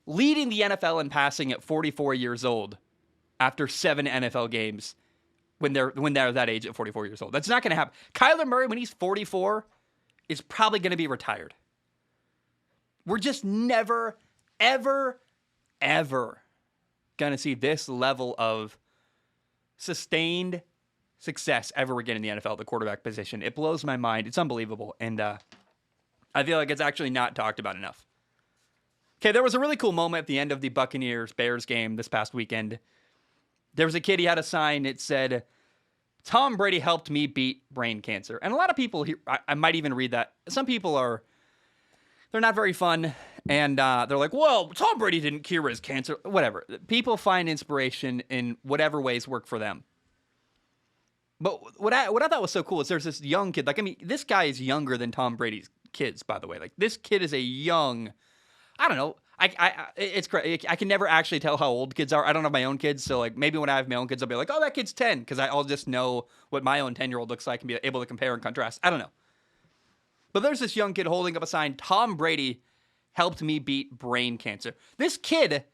leading the NFL in passing at 44 years old after 7 NFL games when they're that age at 44 years old. That's not going to happen. Kyler Murray, when he's 44, is probably going to be retired. We're just never, ever, ever going to see this level of sustained success ever again in the NFL, the quarterback position. It blows my mind. It's unbelievable. And I feel like it's actually not talked about enough. Okay, there was a really cool moment at the end of the Buccaneers-Bears game this past weekend. There was a kid, he had a sign, it said, "Tom Brady helped me beat brain cancer." And a lot of people here, I might even read that. Some people they're not very fun, And they're like, well, Tom Brady didn't cure his cancer. Whatever. People find inspiration in whatever ways work for them. But what I thought was so cool is there's this young kid. Like, I mean, this guy is younger than Tom Brady's kids, by the way. Like, this kid is a young, I don't know. It's crazy. I can never actually tell how old kids are. I don't have my own kids, so like maybe when I have my own kids, I'll be like, oh, that kid's 10, because I'll just know what my own 10-year-old looks like and be able to compare and contrast. I don't know. But there's this young kid holding up a sign, Tom Brady helped me beat brain cancer. This kid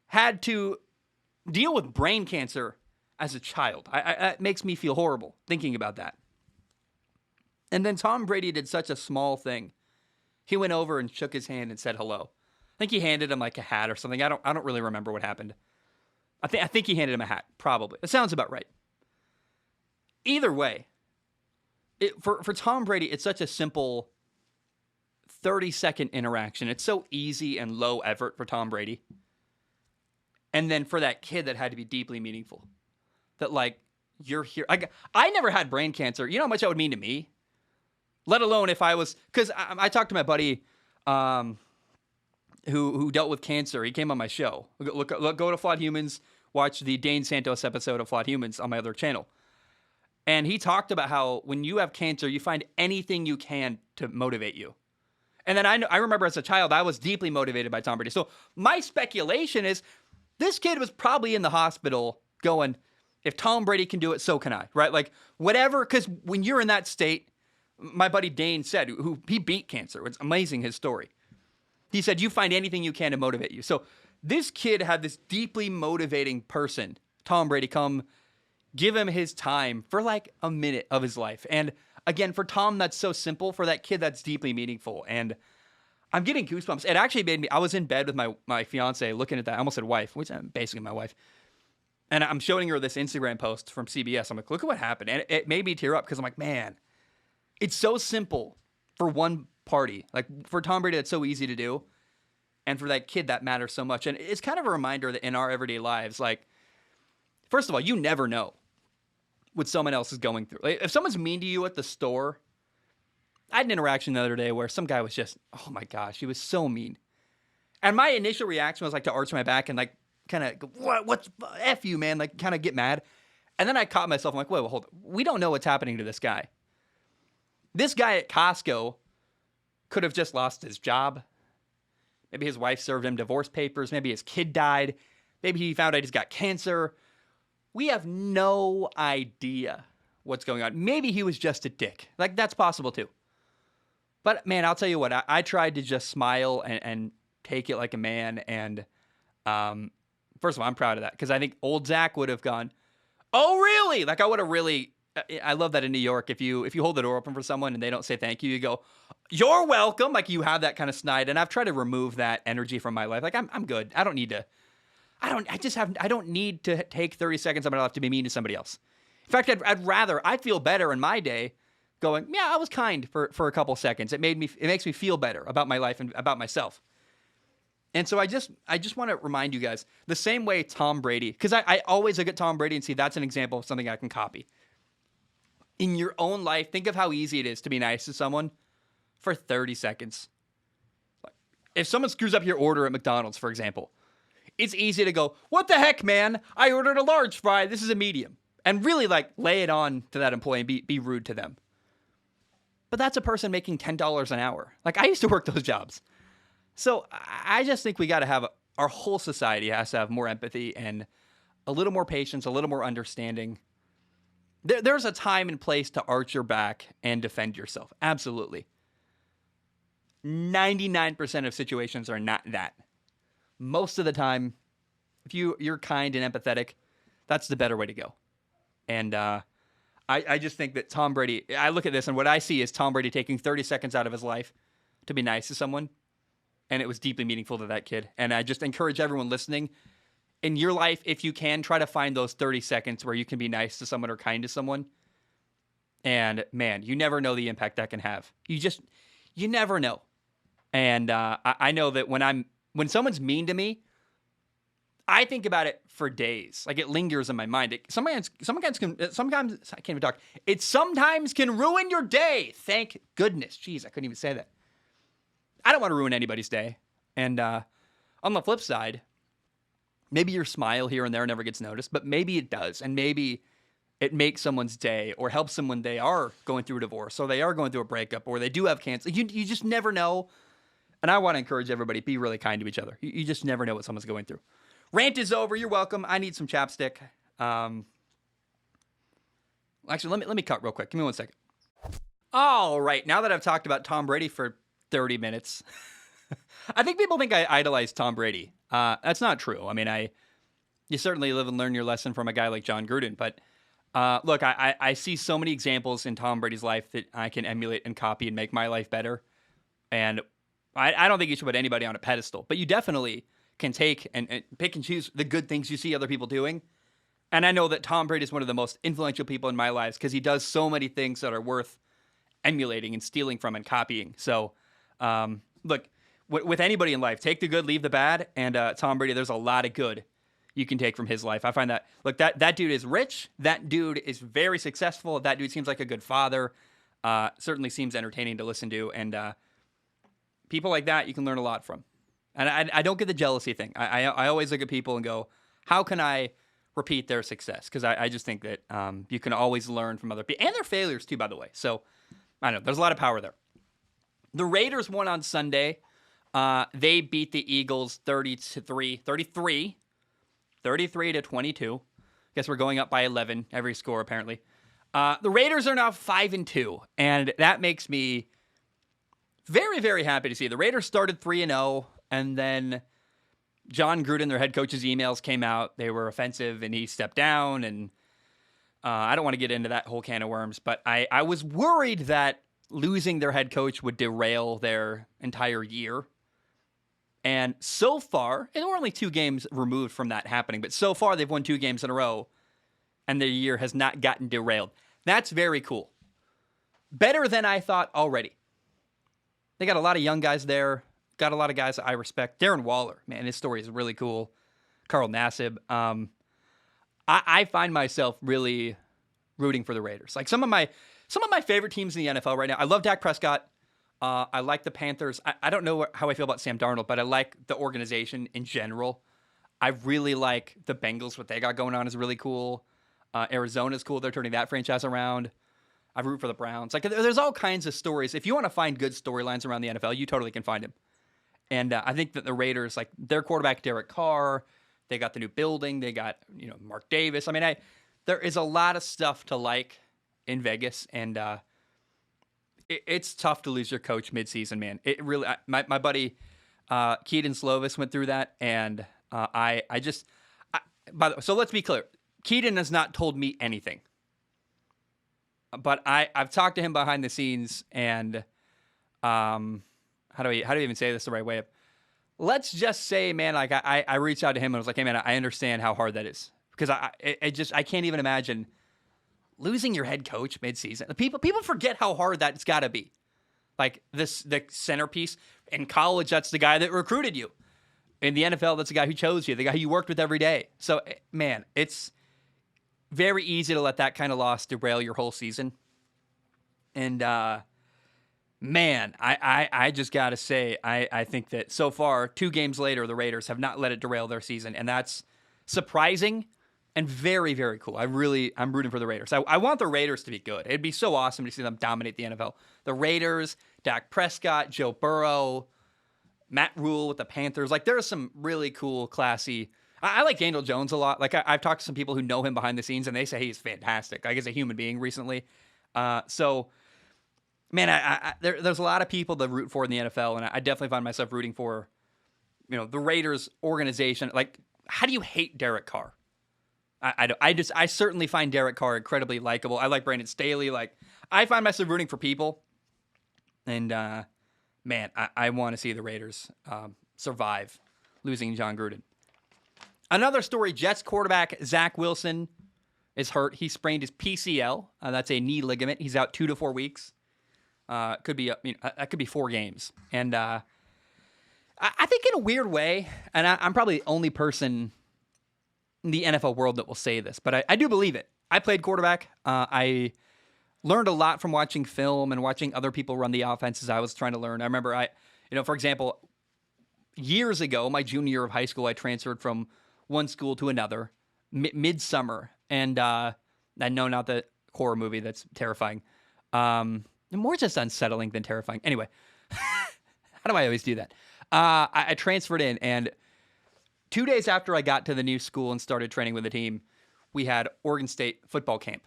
had to deal with brain cancer as a child. It makes me feel horrible thinking about that. And then Tom Brady did such a small thing. He went over and shook his hand and said hello. I think he handed him like a hat or something. I don't really remember what happened. I think he handed him a hat, probably. It sounds about right. Either way, for Tom Brady, it's such a simple 30-second interaction. It's so easy and low effort for Tom Brady. And then for that kid, that had to be deeply meaningful. That like, you're here. I never had brain cancer. You know how much that would mean to me? Let alone if I was, because I talked to my buddy who dealt with cancer. He came on my show. Go to Flawed Humans, watch the Dane Santos episode of Flawed Humans on my other channel. And he talked about how when you have cancer, you find anything you can to motivate you. And then I remember as a child, I was deeply motivated by Tom Brady. So my speculation is this kid was probably in the hospital going, if Tom Brady can do it, so can I, right? Like whatever, because when you're in that state, my buddy Dane said, who he beat cancer. It's amazing, his story. He said, you find anything you can to motivate you. So this kid had this deeply motivating person, Tom Brady, come give him his time for like a minute of his life. And again, for Tom, that's so simple. For that kid, that's deeply meaningful. And I'm getting goosebumps. It actually made me, I was in bed with my fiance looking at that. I almost said wife, which I'm basically my wife. And I'm showing her this Instagram post from CBS. I'm like, look at what happened. And it made me tear up because I'm like, man, it's so simple for one party. Like for Tom Brady, that's so easy to do. And for that kid, that matters so much. And it's kind of a reminder that in our everyday lives, like, first of all, you never know what someone else is going through. Like, if someone's mean to you at the store, I had an interaction the other day where some guy was just, oh my gosh, he was so mean. And my initial reaction was like to arch my back and like kind of go, what's F you, man? Like kind of get mad. And then I caught myself. I'm like, wait, well, hold on. We don't know what's happening to this guy. This guy at Costco could have just lost his job. Maybe his wife served him divorce papers. Maybe his kid died. Maybe he found out he's got cancer. We have no idea what's going on. Maybe he was just a dick. Like, that's possible too. But man, I'll tell you what, I tried to just smile and take it like a man. And first of all, I'm proud of that because I think old Zach would have gone, oh, really? Like, I would have really, I love that in New York. If you hold the door open for someone and they don't say thank you, you go, you're welcome. Like, you have that kind of snide. And I've tried to remove that energy from my life. Like, I'm good. I don't need to. I don't need to take 30 seconds of my life to be mean to somebody else. In fact, I'd feel better in my day going, yeah, I was kind for a couple seconds. It makes me feel better about my life and about myself. And so I just want to remind you guys, the same way Tom Brady, because I always look at Tom Brady and see that's an example of something I can copy. In your own life, think of how easy it is to be nice to someone for 30 seconds. If someone screws up your order at McDonald's, for example, it's easy to go, what the heck, man? I ordered a large fry. This is a medium. And really, like, lay it on to that employee and be rude to them. But that's a person making $10 an hour. Like, I used to work those jobs. So I just think we got to have, our whole society has to have more empathy and a little more patience, a little more understanding. There's a time and place to arch your back and defend yourself. Absolutely. 99% of situations are not that. Most of the time, if you're kind and empathetic, that's the better way to go. And I just think that Tom Brady, I look at this and what I see is Tom Brady taking 30 seconds out of his life to be nice to someone. And it was deeply meaningful to that kid. And I just encourage everyone listening, in your life, if you can, try to find those 30 seconds where you can be nice to someone or kind to someone. And man, you never know the impact that can have. You never know. And I know that when someone's mean to me, I think about it for days. Like, it lingers in my mind. Sometimes I can't even talk. It sometimes can ruin your day. Thank goodness. Jeez, I couldn't even say that. I don't want to ruin anybody's day. And on the flip side, maybe your smile here and there never gets noticed, but maybe it does. And maybe it makes someone's day or helps them when they are going through a divorce or they are going through a breakup or they do have cancer. You just never know. And I want to encourage everybody, be really kind to each other. You just never know what someone's going through. Rant is over. You're welcome. I need some chapstick. Actually, let me cut real quick. Give me 1 second. All right. Now that I've talked about Tom Brady for 30 minutes, I think people think I idolize Tom Brady. That's not true. I mean, you certainly live and learn your lesson from a guy like John Gruden. But look, I see so many examples in Tom Brady's life that I can emulate and copy and make my life better. And I don't think you should put anybody on a pedestal, but you definitely can take and pick and choose the good things you see other people doing. And I know that Tom Brady is one of the most influential people in my life because he does so many things that are worth emulating and stealing from and copying. So, look, with anybody in life, take the good, leave the bad. And Tom Brady, there's a lot of good you can take from his life. I find that, look, that dude is rich. That dude is very successful. That dude seems like a good father. Certainly seems entertaining to listen to. And people like that, you can learn a lot from. And I don't get the jealousy thing. I always look at people and go, how can I repeat their success? Because I just think that you can always learn from other people. And their failures, too, by the way. So, I don't know. There's a lot of power there. The Raiders won on Sunday. They beat the Eagles 33 to 22. Guess we're going up by 11 every score, apparently. The Raiders are now 5-2, and that makes me very, very happy to see. The Raiders started 3-0, and then John Gruden, their head coach's emails came out. They were offensive, and he stepped down, and I don't want to get into that whole can of worms, but I was worried that losing their head coach would derail their entire year. And so far, and we're only 2 games removed from that happening, but so far they've won 2 games in a row, and their year has not gotten derailed. That's very cool. Better than I thought already. They got a lot of young guys there, got a lot of guys that I respect. Darren Waller, man, his story is really cool. Carl Nassib. I find myself really rooting for the Raiders. Like some of my favorite teams in the NFL right now. I love Dak Prescott. I like the Panthers. I don't know how I feel about Sam Darnold, but I like the organization in general. I really like the Bengals. What they got going on is really cool. Arizona's cool. They're turning that franchise around. I root for the Browns. Like, there's all kinds of stories. If you want to find good storylines around the NFL, you totally can find them. And I think that the Raiders, like their quarterback Derek Carr, they got the new building. They got Mark Davis. I mean, there is a lot of stuff to like in Vegas, and it's tough to lose your coach midseason, man. It really. My buddy Keaton Slovis went through that, and so let's be clear. Keaton has not told me anything, but I've talked to him behind the scenes, and how do I even say this the right way? Let's just say, man, like I reached out to him and was like, hey, man, I understand how hard that is, because I can't even imagine losing your head coach midseason. People forget how hard that's got to be. Like the centerpiece in college, that's the guy that recruited you. In the NFL, that's the guy who chose you, the guy who you worked with every day. So, man, it's very easy to let that kind of loss derail your whole season. And man, I just got to say, I think that so far, 2 games later, the Raiders have not let it derail their season. And that's surprising and very, very cool. I'm rooting for the Raiders. I want the Raiders to be good. It'd be so awesome to see them dominate the NFL. The Raiders, Dak Prescott, Joe Burrow, Matt Rule with the Panthers. Like, there are some really cool, classy. I like Daniel Jones a lot. Like, I've talked to some people who know him behind the scenes, and they say he's fantastic. Like, as a human being recently. So, man, there's a lot of people to root for in the NFL, and I definitely find myself rooting for, the Raiders organization. Like, how do you hate Derek Carr? I certainly find Derek Carr incredibly likable. I like Brandon Staley. Like, I find myself rooting for people, and man, I want to see the Raiders survive losing John Gruden. Another story: Jets quarterback Zach Wilson is hurt. He sprained his PCL. That's a knee ligament. He's out 2 to 4 weeks. Could be that could be 4 games. And I think in a weird way, and I'm probably the only person in the NFL world that will say this, but I do believe it. I played quarterback. I learned a lot from watching film and watching other people run the offenses I was trying to learn. I remember for example, years ago, my junior year of high school, I transferred from one school to another midsummer. And I know, not the horror movie that's terrifying. More just unsettling than terrifying. Anyway, how do I always do that? I transferred in, and 2 days after I got to the new school and started training with the team, we had Oregon State football camp.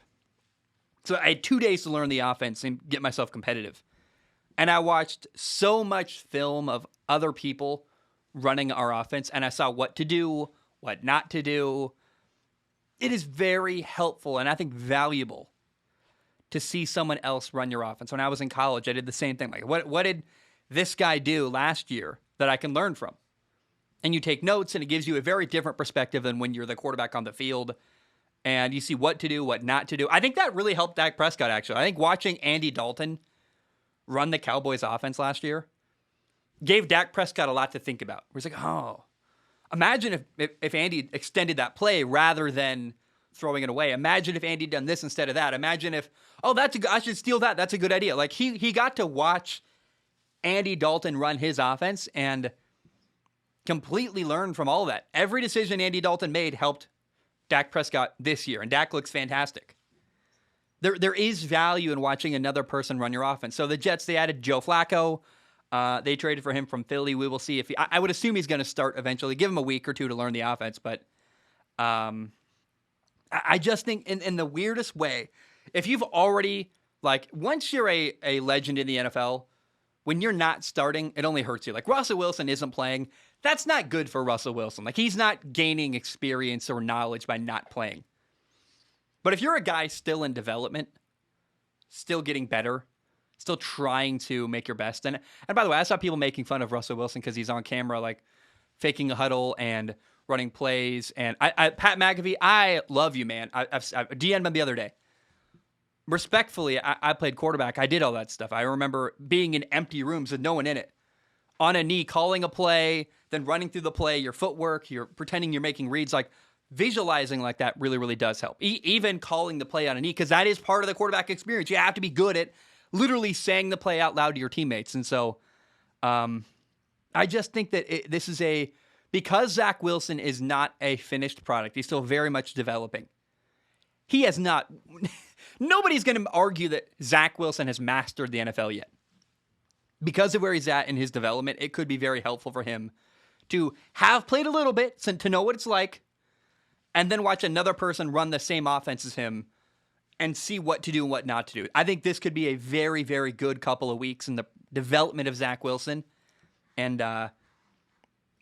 So I had 2 days to learn the offense and get myself competitive. And I watched so much film of other people running our offense, and I saw what to do, what not to do. It is very helpful and I think valuable to see someone else run your offense. When I was in college, I did the same thing. Like, what did this guy do last year that I can learn from? And you take notes, and it gives you a very different perspective than when you're the quarterback on the field, and you see what to do, what not to do. I think that really helped Dak Prescott, actually. I think watching Andy Dalton run the Cowboys offense last year gave Dak Prescott a lot to think about. Where he's like, oh, imagine if Andy extended that play rather than throwing it away. Imagine if Andy had done this instead of that. Imagine if, I should steal that. That's a good idea. Like, he got to watch Andy Dalton run his offense and completely learn from all that. Every decision Andy Dalton made helped Dak Prescott this year, and Dak looks fantastic. There is value in watching another person run your offense. So the Jets, they added Joe Flacco. They traded for him from Philly. We will see if I would assume he's going to start eventually. Give him a week or two to learn the offense. But I just think in the weirdest way, if you've already, like, once you're a legend in the NFL, when you're not starting, it only hurts you. Like, Russell Wilson isn't playing. That's not good for Russell Wilson. Like, he's not gaining experience or knowledge by not playing. But if you're a guy still in development, still getting better, still trying to make your best. And by the way, I saw people making fun of Russell Wilson because he's on camera, like, faking a huddle and running plays. And Pat McAfee, I love you, man. I've DM'd him the other day. Respectfully, I played quarterback. I did all that stuff. I remember being in empty rooms with no one in it, on a knee, calling a play, then running through the play, your footwork, you're pretending you're making reads. Like, visualizing like that really, really does help. Even calling the play on a knee, because that is part of the quarterback experience. You have to be good at literally saying the play out loud to your teammates. And so I just think that this is because Zach Wilson is not a finished product, he's still very much developing. He has not, nobody's going to argue that Zach Wilson has mastered the NFL yet. Because of where he's at in his development, it could be very helpful for him to have played a little bit, to know what it's like, and then watch another person run the same offense as him and see what to do and what not to do. I think this could be a very, very good couple of weeks in the development of Zach Wilson, and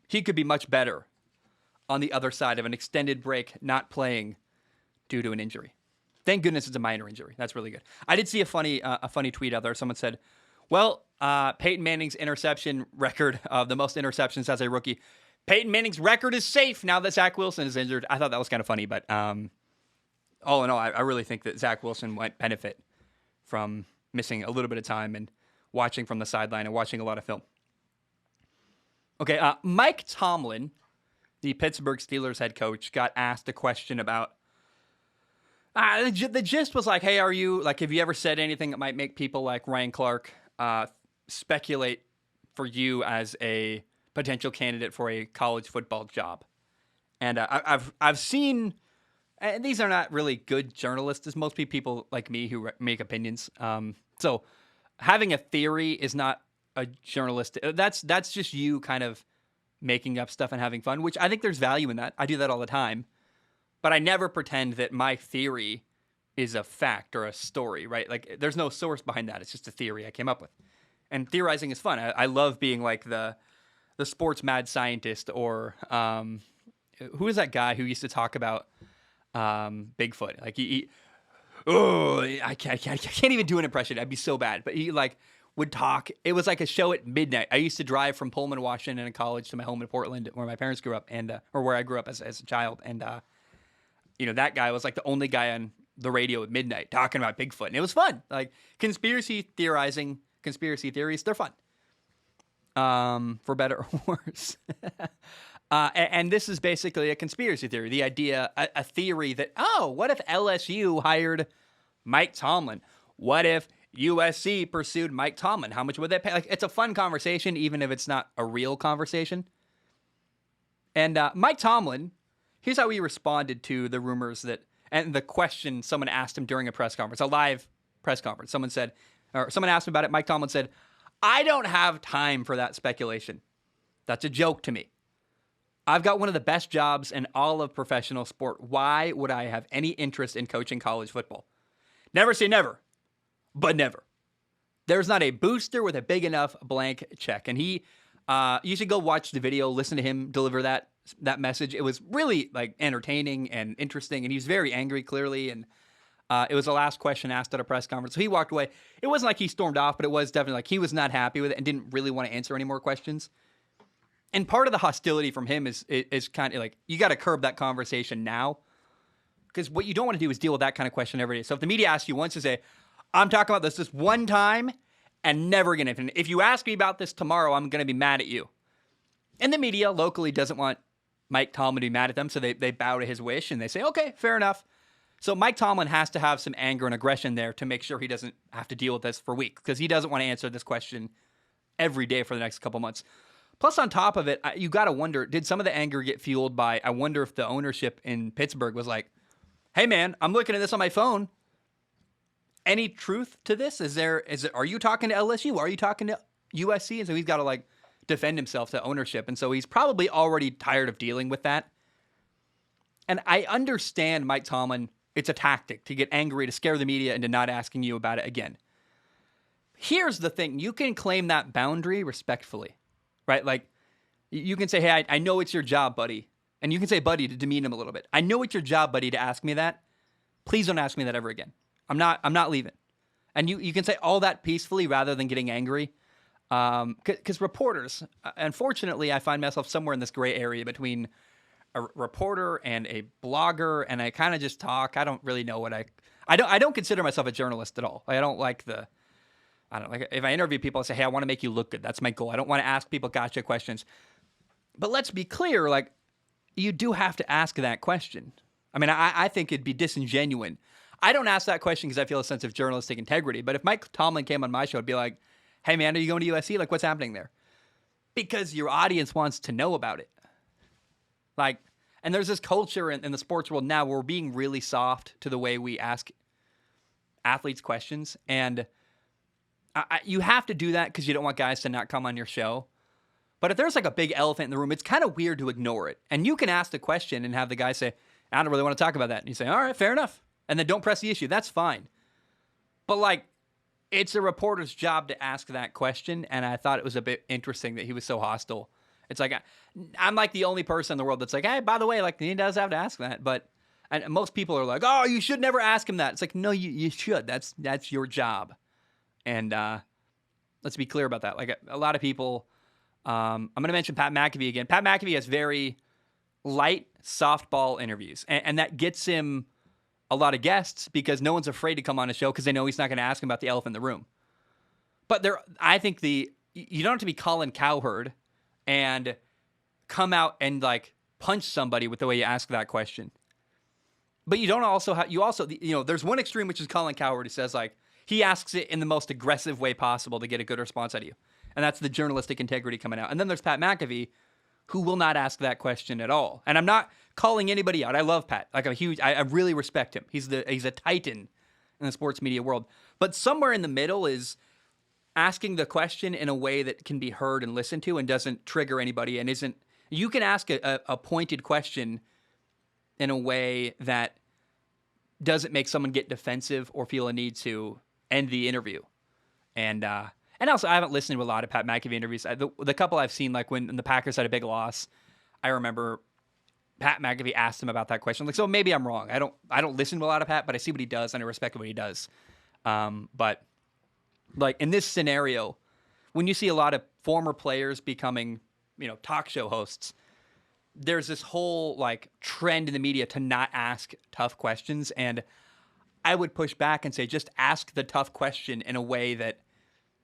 he could be much better on the other side of an extended break, not playing due to an injury. Thank goodness it's a minor injury. That's really good. I did see a funny tweet out there. Someone said, well, Peyton Manning's interception record of the most interceptions as a rookie, Peyton Manning's record is safe now that Zach Wilson is injured. I thought that was kind of funny, but all in all, I really think that Zach Wilson might benefit from missing a little bit of time and watching from the sideline and watching a lot of film. Okay, Mike Tomlin, the Pittsburgh Steelers head coach, got asked a question about, the gist was like, hey, have you ever said anything that might make people like Ryan Clark speculate for you as a potential candidate for a college football job? And I've seen, and these are not really good journalists, as most people like me who make opinions. So having a theory is not a journalist. That's just you kind of making up stuff and having fun, which I think there's value in that. I do that all the time. But I never pretend that my theory is a fact or a story, right? Like, there's no source behind that. It's just a theory I came up with. And theorizing is fun. I love being like the sports mad scientist, or who is that guy who used to talk about Bigfoot? Like, I can't even do an impression. I'd be so bad. But he would talk. It was like a show at midnight. I used to drive from Pullman, Washington in college to my home in Portland, where my parents grew up, and or where I grew up as a child. And that guy was like the only guy on the radio at midnight talking about Bigfoot. And it was fun. Like, conspiracy theories, they're fun. For better or worse. And this is basically a conspiracy theory. The idea, a theory that, what if LSU hired Mike Tomlin? What if USC pursued Mike Tomlin? How much would they pay? Like, it's a fun conversation, even if it's not a real conversation. And Mike Tomlin, here's how he responded to the rumors and the question someone asked him during a press conference, a live press conference. Someone asked him about it. Mike Tomlin said, "I don't have time for that speculation. That's a joke to me. I've got one of the best jobs in all of professional sport. Why would I have any interest in coaching college football? Never say never, but never. There's not a booster with a big enough blank check." And you should go watch the video, listen to him deliver that message. It was really like entertaining and interesting, and he was very angry, clearly. And it was the last question asked at a press conference, so he walked away. It wasn't like he stormed off, but it was definitely like he was not happy with it and didn't really want to answer any more questions. And part of the hostility from him is kind of like, you got to curb that conversation now, because what you don't want to do is deal with that kind of question every day. So if the media asks you once to say, "I'm talking about this one time and never again. If you ask me about this tomorrow, I'm going to be mad at you." And the media locally doesn't want Mike Tomlin to be mad at them, so they bow to his wish and they say, "Okay, fair enough." So Mike Tomlin has to have some anger and aggression there to make sure he doesn't have to deal with this for weeks, because he doesn't want to answer this question every day for the next couple months. Plus, on top of it, you got to wonder, did some of the anger get fueled by, I wonder if the ownership in Pittsburgh was like, "Hey man, I'm looking at this on my phone. Any truth to this? Are you talking to LSU? Are you talking to USC?" And so he's got to like defend himself to ownership. And so he's probably already tired of dealing with that. And I understand Mike Tomlin. It's a tactic to get angry, to scare the media into not asking you about it again. Here's the thing. You can claim that boundary respectfully, right? Like, you can say, "Hey, I know it's your job, buddy." And you can say "buddy" to demean him a little bit. "I know it's your job, buddy, to ask me that. Please don't ask me that ever again. I'm not leaving." And you can say all that peacefully rather than getting angry. Because reporters, unfortunately, I find myself somewhere in this gray area between a reporter and a blogger, and I kind of just talk. I don't really know what I don't consider myself a journalist at all. I don't like if I interview people, I say, "Hey, I want to make you look good. That's my goal. I don't want to ask people gotcha questions." But let's be clear, like, you do have to ask that question. I mean, I think it'd be disingenuous. I don't ask that question because I feel a sense of journalistic integrity. But if Mike Tomlin came on my show, I'd be like, "Hey man, are you going to USC? Like, what's happening there?" Because your audience wants to know about it. Like, and there's this culture in the sports world now where we're being really soft to the way we ask athletes questions. And you have to do that because you don't want guys to not come on your show. But if there's like a big elephant in the room, it's kind of weird to ignore it. And you can ask the question and have the guy say, "I don't really want to talk about that." And you say, "All right, fair enough." And then don't press the issue. That's fine. But like, it's a reporter's job to ask that question. And I thought it was a bit interesting that he was so hostile. It's like, I'm like the only person in the world that's like, "Hey, by the way, like, he does have to ask that." And most people are like, "Oh, you should never ask him that." It's like, no, you should. That's your job. And let's be clear about that. Like, a lot of people, I'm going to mention Pat McAfee again. Pat McAfee has very light softball interviews, and that gets him a lot of guests because no one's afraid to come on a show because they know he's not going to ask him about the elephant in the room. But I think you don't have to be Colin Cowherd and come out and like punch somebody with the way you ask that question. But you don't also there's one extreme, which is Colin Cowherd, who says like, he asks it in the most aggressive way possible to get a good response out of you. And that's the journalistic integrity coming out. And then there's Pat McAfee, who will not ask that question at all. And I'm not calling anybody out. I love Pat. Like, I really respect him. He's a titan in the sports media world. But somewhere in the middle is asking the question in a way that can be heard and listened to and doesn't trigger anybody and isn't. You can ask a pointed question in a way that doesn't make someone get defensive or feel a need to end the interview. And also, I haven't listened to a lot of Pat McAfee interviews. The couple I've seen, like when the Packers had a big loss, I remember Pat McAfee asked him about that question. Like, so maybe I'm wrong. I don't listen to a lot of Pat, but I see what he does and I respect what he does. But like in this scenario, when you see a lot of former players becoming, talk show hosts, there's this whole like trend in the media to not ask tough questions. And I would push back and say, just ask the tough question in a way that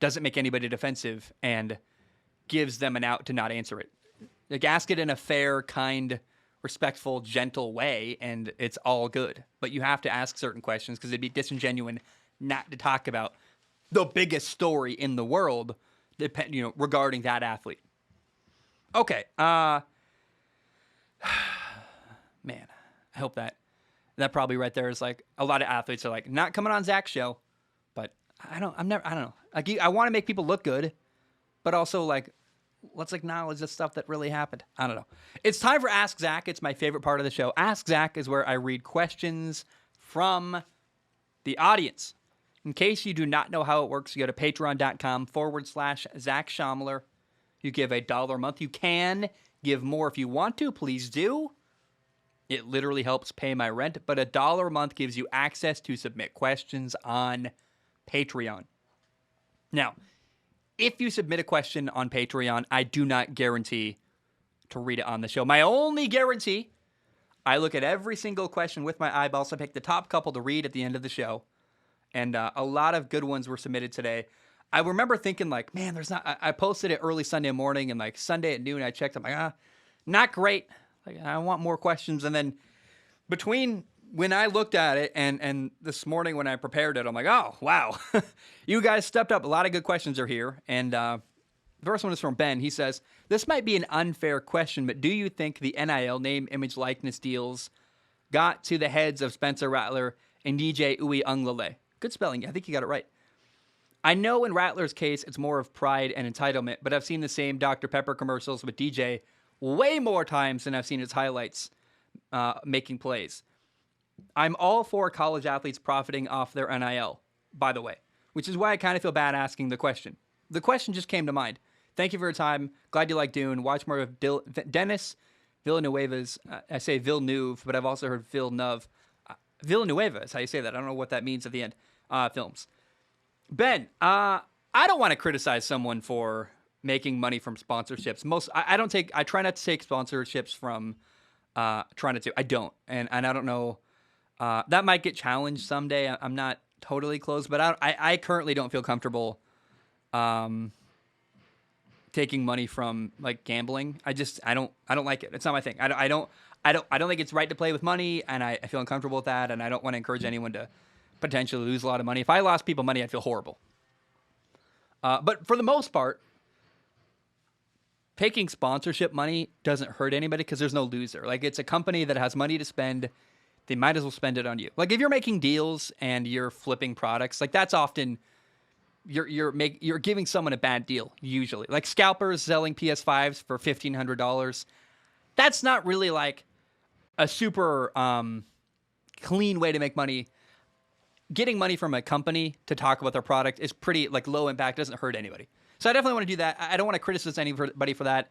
doesn't make anybody defensive and gives them an out to not answer it. Like, ask it in a fair, kind, respectful, gentle way, and it's all good. But you have to ask certain questions because it'd be disingenuous not to talk about the biggest story in the world, regarding that athlete. Okay. man, I hope that probably right there is like a lot of athletes are like not coming on Zach's show, but I don't know. Like I want to make people look good, but also like let's acknowledge the stuff that really happened. I don't know. It's time for Ask Zach. It's my favorite part of the show. Ask Zach is where I read questions from the audience. In case you do not know how it works, you go to patreon.com/Zach Schaumler. You give $1 a month. You can give more if you want to. Please do. It literally helps pay my rent, but $1 a month gives you access to submit questions on Patreon. Now, if you submit a question on Patreon, I do not guarantee to read it on the show. My only guarantee, I look at every single question with my eyeballs. I pick the top couple to read at the end of the show. And a lot of good ones were submitted today. I remember thinking like, man, there's not, I posted it early Sunday morning and like Sunday at noon, I checked. I'm like, not great. Like I want more questions. And then between when I looked at it and this morning when I prepared it, I'm like, oh, wow. You guys stepped up. A lot of good questions are here. And the first one is from Ben. He says, this might be an unfair question, but do you think the NIL name, image, likeness deals got to the heads of Spencer Rattler and DJ Uiagalelei? Good spelling. I think you got it right. I know in Rattler's case, it's more of pride and entitlement, but I've seen the same Dr. Pepper commercials with DJ way more times than I've seen his highlights making plays. I'm all for college athletes profiting off their NIL, by the way, which is why I kind of feel bad asking the question. The question just came to mind. Thank you for your time. Glad you like Dune. Watch more of Dennis Villanueva's, I say Villeneuve, but I've also heard Villeneuve. Villanueva is how you say that. I don't know what that means at the end. Films. Ben, I don't want to criticize someone for making money from sponsorships. I try not to take sponsorships from trying to. I don't, and I don't know. That might get challenged someday. I'm not totally closed, but I currently don't feel comfortable taking money from like gambling. I don't like it. It's not my thing. I don't think it's right to play with money, and I feel uncomfortable with that, and I don't want to encourage anyone to potentially lose a lot of money. If I lost people money, I'd feel horrible. But for the most part, taking sponsorship money doesn't hurt anybody because there's no loser. Like, it's a company that has money to spend. They might as well spend it on you. Like, if you're making deals and you're flipping products, like that's often you're giving someone a bad deal, usually. Like scalpers selling PS5s for $1,500. That's not really like a super clean way to make money. Getting money from a company to talk about their product is pretty like low impact, doesn't hurt anybody. So I definitely want to do that. I don't want to criticize anybody for that.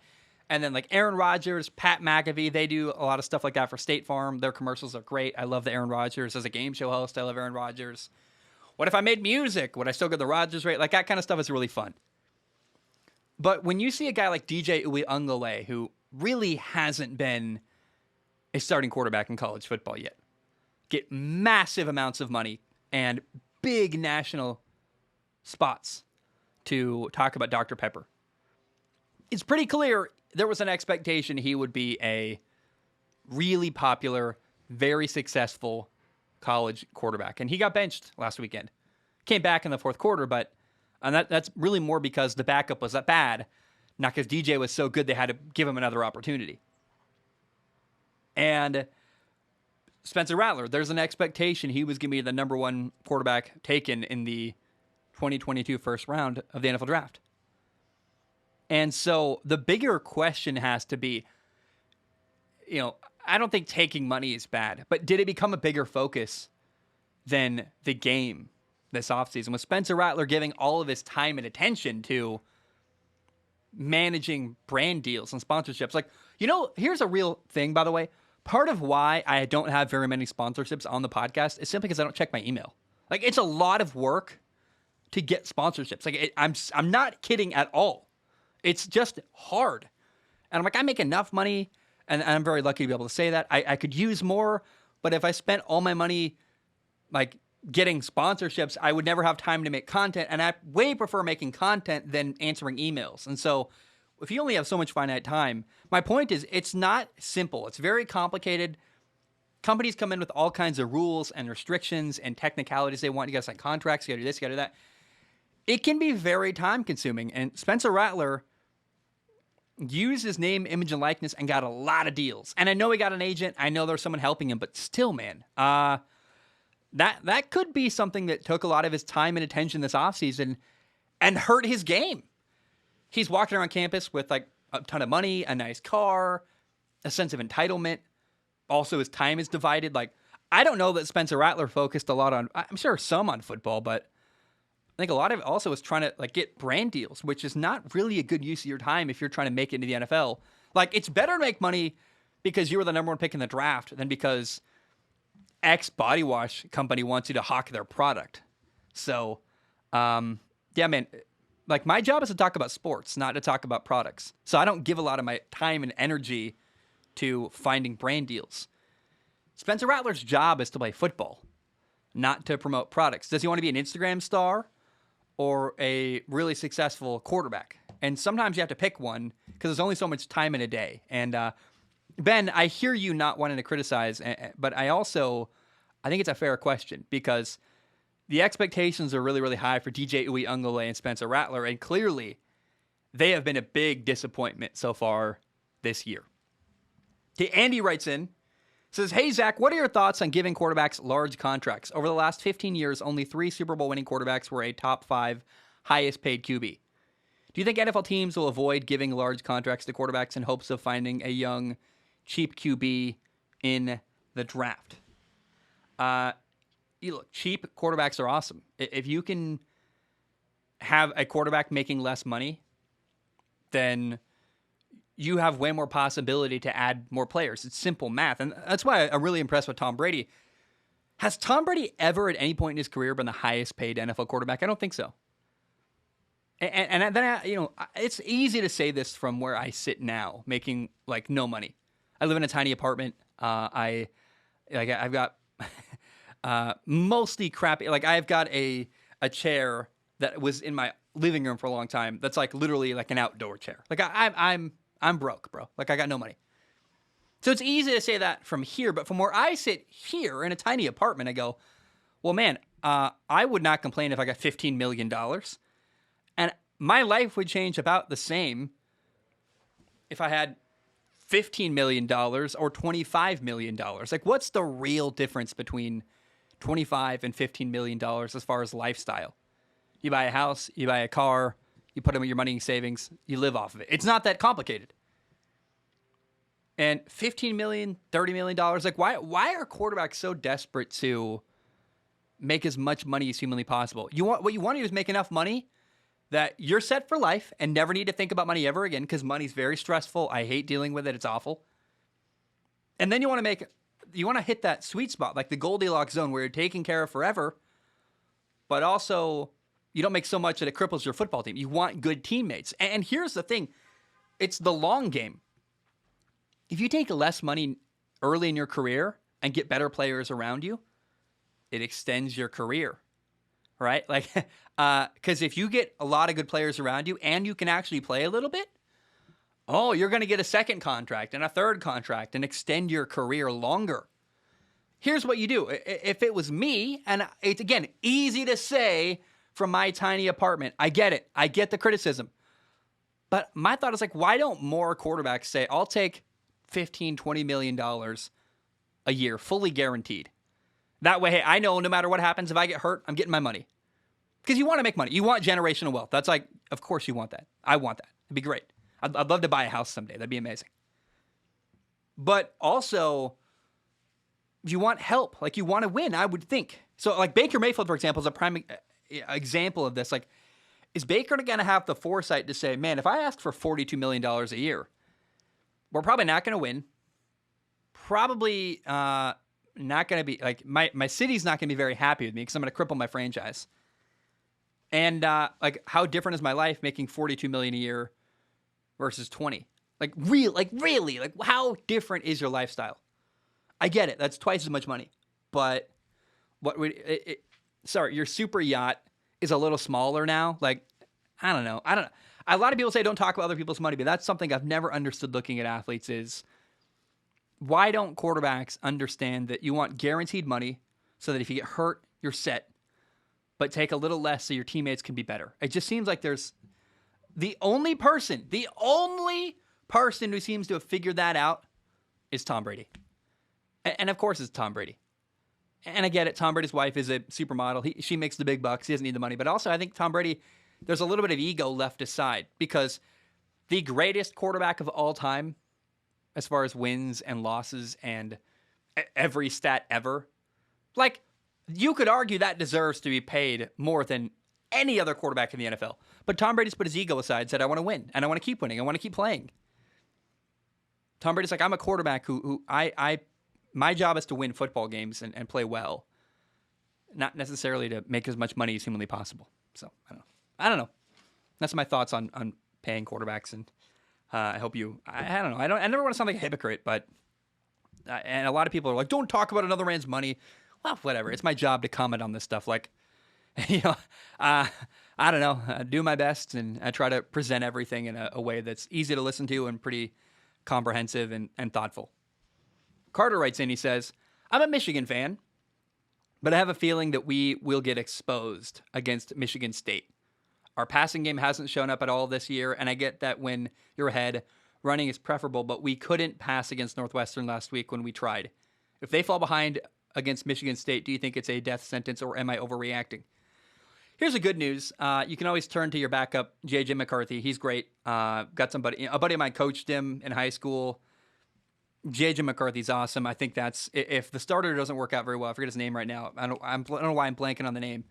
And then like Aaron Rodgers, Pat McAfee, they do a lot of stuff like that for State Farm. Their commercials are great. I love the Aaron Rodgers as a game show host. I love Aaron Rodgers. What if I made music? Would I still get the Rodgers rate? Like that kind of stuff is really fun. But when you see a guy like DJ Uiagalelei, who really hasn't been a starting quarterback in college football yet, get massive amounts of money and big national spots to talk about Dr. Pepper, it's pretty clear there was an expectation he would be a really popular, very successful college quarterback. And he got benched last weekend. Came back in the fourth quarter, but that's really more because the backup was that bad, not because DJ was so good they had to give him another opportunity. And Spencer Rattler, there's an expectation he was going to be the number one quarterback taken in the 2022 first round of the NFL draft. And so the bigger question has to be, I don't think taking money is bad, but did it become a bigger focus than the game this offseason? With Spencer Rattler giving all of his time and attention to managing brand deals and sponsorships. Like, here's a real thing, by the way. Part of why I don't have very many sponsorships on the podcast is simply because I don't check my email. Like, it's a lot of work to get sponsorships. Like, I'm not kidding at all. It's just hard. And I'm like, I make enough money, and I'm very lucky to be able to say that. I could use more, but if I spent all my money, like, getting sponsorships, I would never have time to make content, and I way prefer making content than answering emails. And so if you only have so much finite time, my point is it's not simple. It's very complicated. Companies come in with all kinds of rules and restrictions and technicalities. They want you to sign contracts, you got to do this, you got to do that. It can be very time consuming. And Spencer Rattler, used his name, image, and likeness and got a lot of deals. And I know he got an agent. I know there's someone helping him, but still, man, that could be something that took a lot of his time and attention this offseason and hurt his game. He's walking around campus with like a ton of money, a nice car, a sense of entitlement. Also, his time is divided. Like, I don't know that Spencer Rattler focused a lot on, I'm sure some on football, but I think a lot of it also was trying to like get brand deals, which is not really a good use of your time if you're trying to make it into the NFL. Like, it's better to make money because you were the number one pick in the draft than because X body wash company wants you to hawk their product. So, yeah, man, like my job is to talk about sports, not to talk about products. So I don't give a lot of my time and energy to finding brand deals. Spencer Rattler's job is to play football, not to promote products. Does he want to be an Instagram star or a really successful quarterback? And sometimes you have to pick one because there's only so much time in a day. And Ben, I hear you not wanting to criticize, but I think it's a fair question because the expectations are really, really high for DJ Uiagalelei and Spencer Rattler, and clearly they have been a big disappointment so far this year. Okay, Andy writes in, says, hey, Zach, what are your thoughts on giving quarterbacks large contracts? Over the last 15 years, only 3 Super Bowl winning quarterbacks were a top 5 highest paid QB. Do you think NFL teams will avoid giving large contracts to quarterbacks in hopes of finding a young, cheap QB in the draft? Look, cheap quarterbacks are awesome. If you can have a quarterback making less money, then you have way more possibility to add more players. It's simple math. And that's why I'm really impressed with Tom Brady. Has Tom Brady ever at any point in his career been the highest paid NFL quarterback? I don't think so. And then, it's easy to say this from where I sit now, making like no money. I live in a tiny apartment. I've got mostly crappy. Like I've got a chair that was in my living room for a long time. That's like literally like an outdoor chair. Like I'm broke, bro. Like I got no money. So it's easy to say that from here, but from where I sit here in a tiny apartment, I go, well, man, I would not complain if I got $15 million. And my life would change about the same if I had $15 million or $25 million. Like, what's the real difference between $25 and $15 million as far as lifestyle? You buy a house, you buy a car, you put your money in savings, you live off of it. It's not that complicated. And $15 million, $30 million, like why are quarterbacks so desperate to make as much money as humanly possible? What you want to do is make enough money that you're set for life and never need to think about money ever again because money's very stressful. I hate dealing with it. It's awful. And then you want to hit that sweet spot, like the Goldilocks zone where you're taken care of forever, but also you don't make so much that it cripples your football team. You want good teammates. And here's the thing. It's the long game. If you take less money early in your career and get better players around you, it extends your career, right? Like, because if you get a lot of good players around you and you can actually play a little bit, you're going to get a second contract and a third contract and extend your career longer. Here's what you do. If it was me, and it's, again, easy to say from my tiny apartment, I get it. I get the criticism. But my thought is like, why don't more quarterbacks say, I'll take $15, $20 million a year, fully guaranteed. That way, hey, I know no matter what happens, if I get hurt, I'm getting my money. Because you want to make money. You want generational wealth. That's like, of course you want that. I want that. It'd be great. I'd love to buy a house someday. That'd be amazing. But also, you want help. Like, you want to win, I would think. So, like, Baker Mayfield, for example, is a prime example of this. Like, is Baker going to have the foresight to say, man, if I ask for $42 million a year, we're probably not going to win. Probably not going to be, like, my city's not going to be very happy with me because I'm going to cripple my franchise. And, like, how different is my life making $42 million a year versus 20? Like, really, like, how different is your lifestyle? I get it. That's twice as much money. But your super yacht is a little smaller now. Like, I don't know. A lot of people say don't talk about other people's money, but that's something I've never understood looking at athletes is why don't quarterbacks understand that you want guaranteed money so that if you get hurt, you're set, but take a little less so your teammates can be better. It just seems like there's the only person person who seems to have figured that out is Tom Brady. And of course it's Tom Brady. And I get it. Tom Brady's wife is a supermodel. She makes the big bucks. He doesn't need the money. But also I think Tom Brady, there's a little bit of ego left aside because the greatest quarterback of all time, as far as wins and losses and every stat ever, like, you could argue that deserves to be paid more than any other quarterback in the NFL. But Tom Brady's put his ego aside and said, I want to win, and I want to keep winning. I want to keep playing. Tom Brady's like, I'm a quarterback who my job is to win football games and play well, not necessarily to make as much money as humanly possible. So, I don't know. That's my thoughts on paying quarterbacks, and I hope you, I don't know. I never want to sound like a hypocrite, but, and a lot of people are like, don't talk about another man's money. Well, whatever. It's my job to comment on this stuff. Like, I don't know, do my best, and I try to present everything in a way that's easy to listen to and pretty comprehensive and thoughtful. Carter writes in, he says, I'm a Michigan fan, but I have a feeling that we will get exposed against Michigan State. Our passing game hasn't shown up at all this year, and I get that when you're ahead, running is preferable, but we couldn't pass against Northwestern last week when we tried. If they fall behind against Michigan State, do you think it's a death sentence, or am I overreacting? Here's the good news. You can always turn to your backup, J.J. McCarthy. He's great. Got somebody, a buddy of mine coached him in high school. J.J. McCarthy's awesome. I think that's, if the starter doesn't work out very well, I forget his name right now. I don't know why I'm blanking on the name.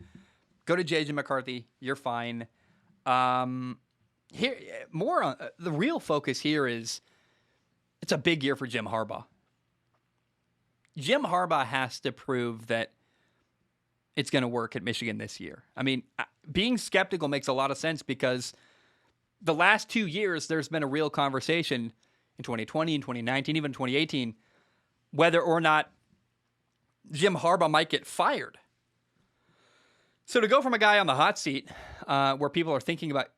Go to J.J. McCarthy. You're fine. Here, more on the real focus here is it's a big year for Jim Harbaugh. Jim Harbaugh has to prove that it's going to work at Michigan this year. I mean, being skeptical makes a lot of sense because the last 2 years, there's been a real conversation in 2020 and 2019, even 2018, whether or not Jim Harbaugh might get fired. So to go from a guy on the hot seat where people are thinking about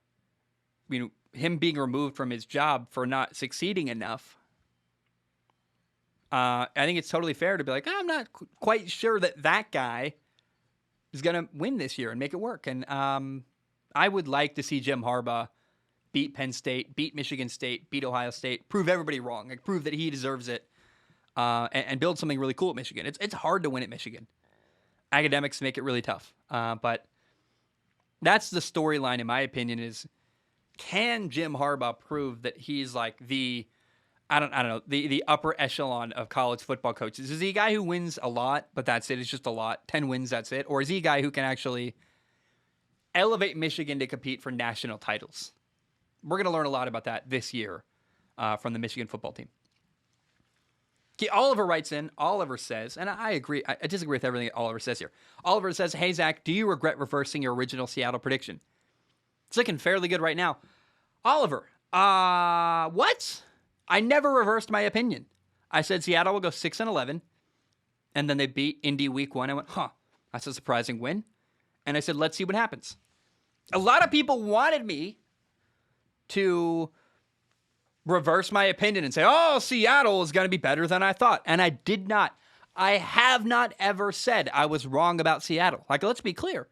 him being removed from his job for not succeeding enough, I think it's totally fair to be like, I'm not quite sure that guy is going to win this year and make it work. And I would like to see Jim Harbaugh beat Penn State, beat Michigan State, beat Ohio State, prove everybody wrong, like prove that he deserves it, and build something really cool at Michigan. It's hard to win at Michigan. Academics make it really tough. But that's the storyline, in my opinion, is can Jim Harbaugh prove that he's like the upper echelon of college football coaches? Is he a guy who wins a lot, but that's it? It's just a lot. 10 wins, that's it? Or is he a guy who can actually elevate Michigan to compete for national titles? We're going to learn a lot about that this year from the Michigan football team. Okay, Oliver writes in. Oliver says, and I agree. I disagree with everything that Oliver says here. Oliver says, hey, Zach, do you regret reversing your original Seattle prediction? It's looking fairly good right now. Oliver, what? I never reversed my opinion. I said Seattle will go 6-11, and then they beat Indy week 1. I went, that's a surprising win. And I said, let's see what happens. A lot of people wanted me to reverse my opinion and say, Seattle is going to be better than I thought. And I did not. I have not ever said I was wrong about Seattle. Like, let's be clear.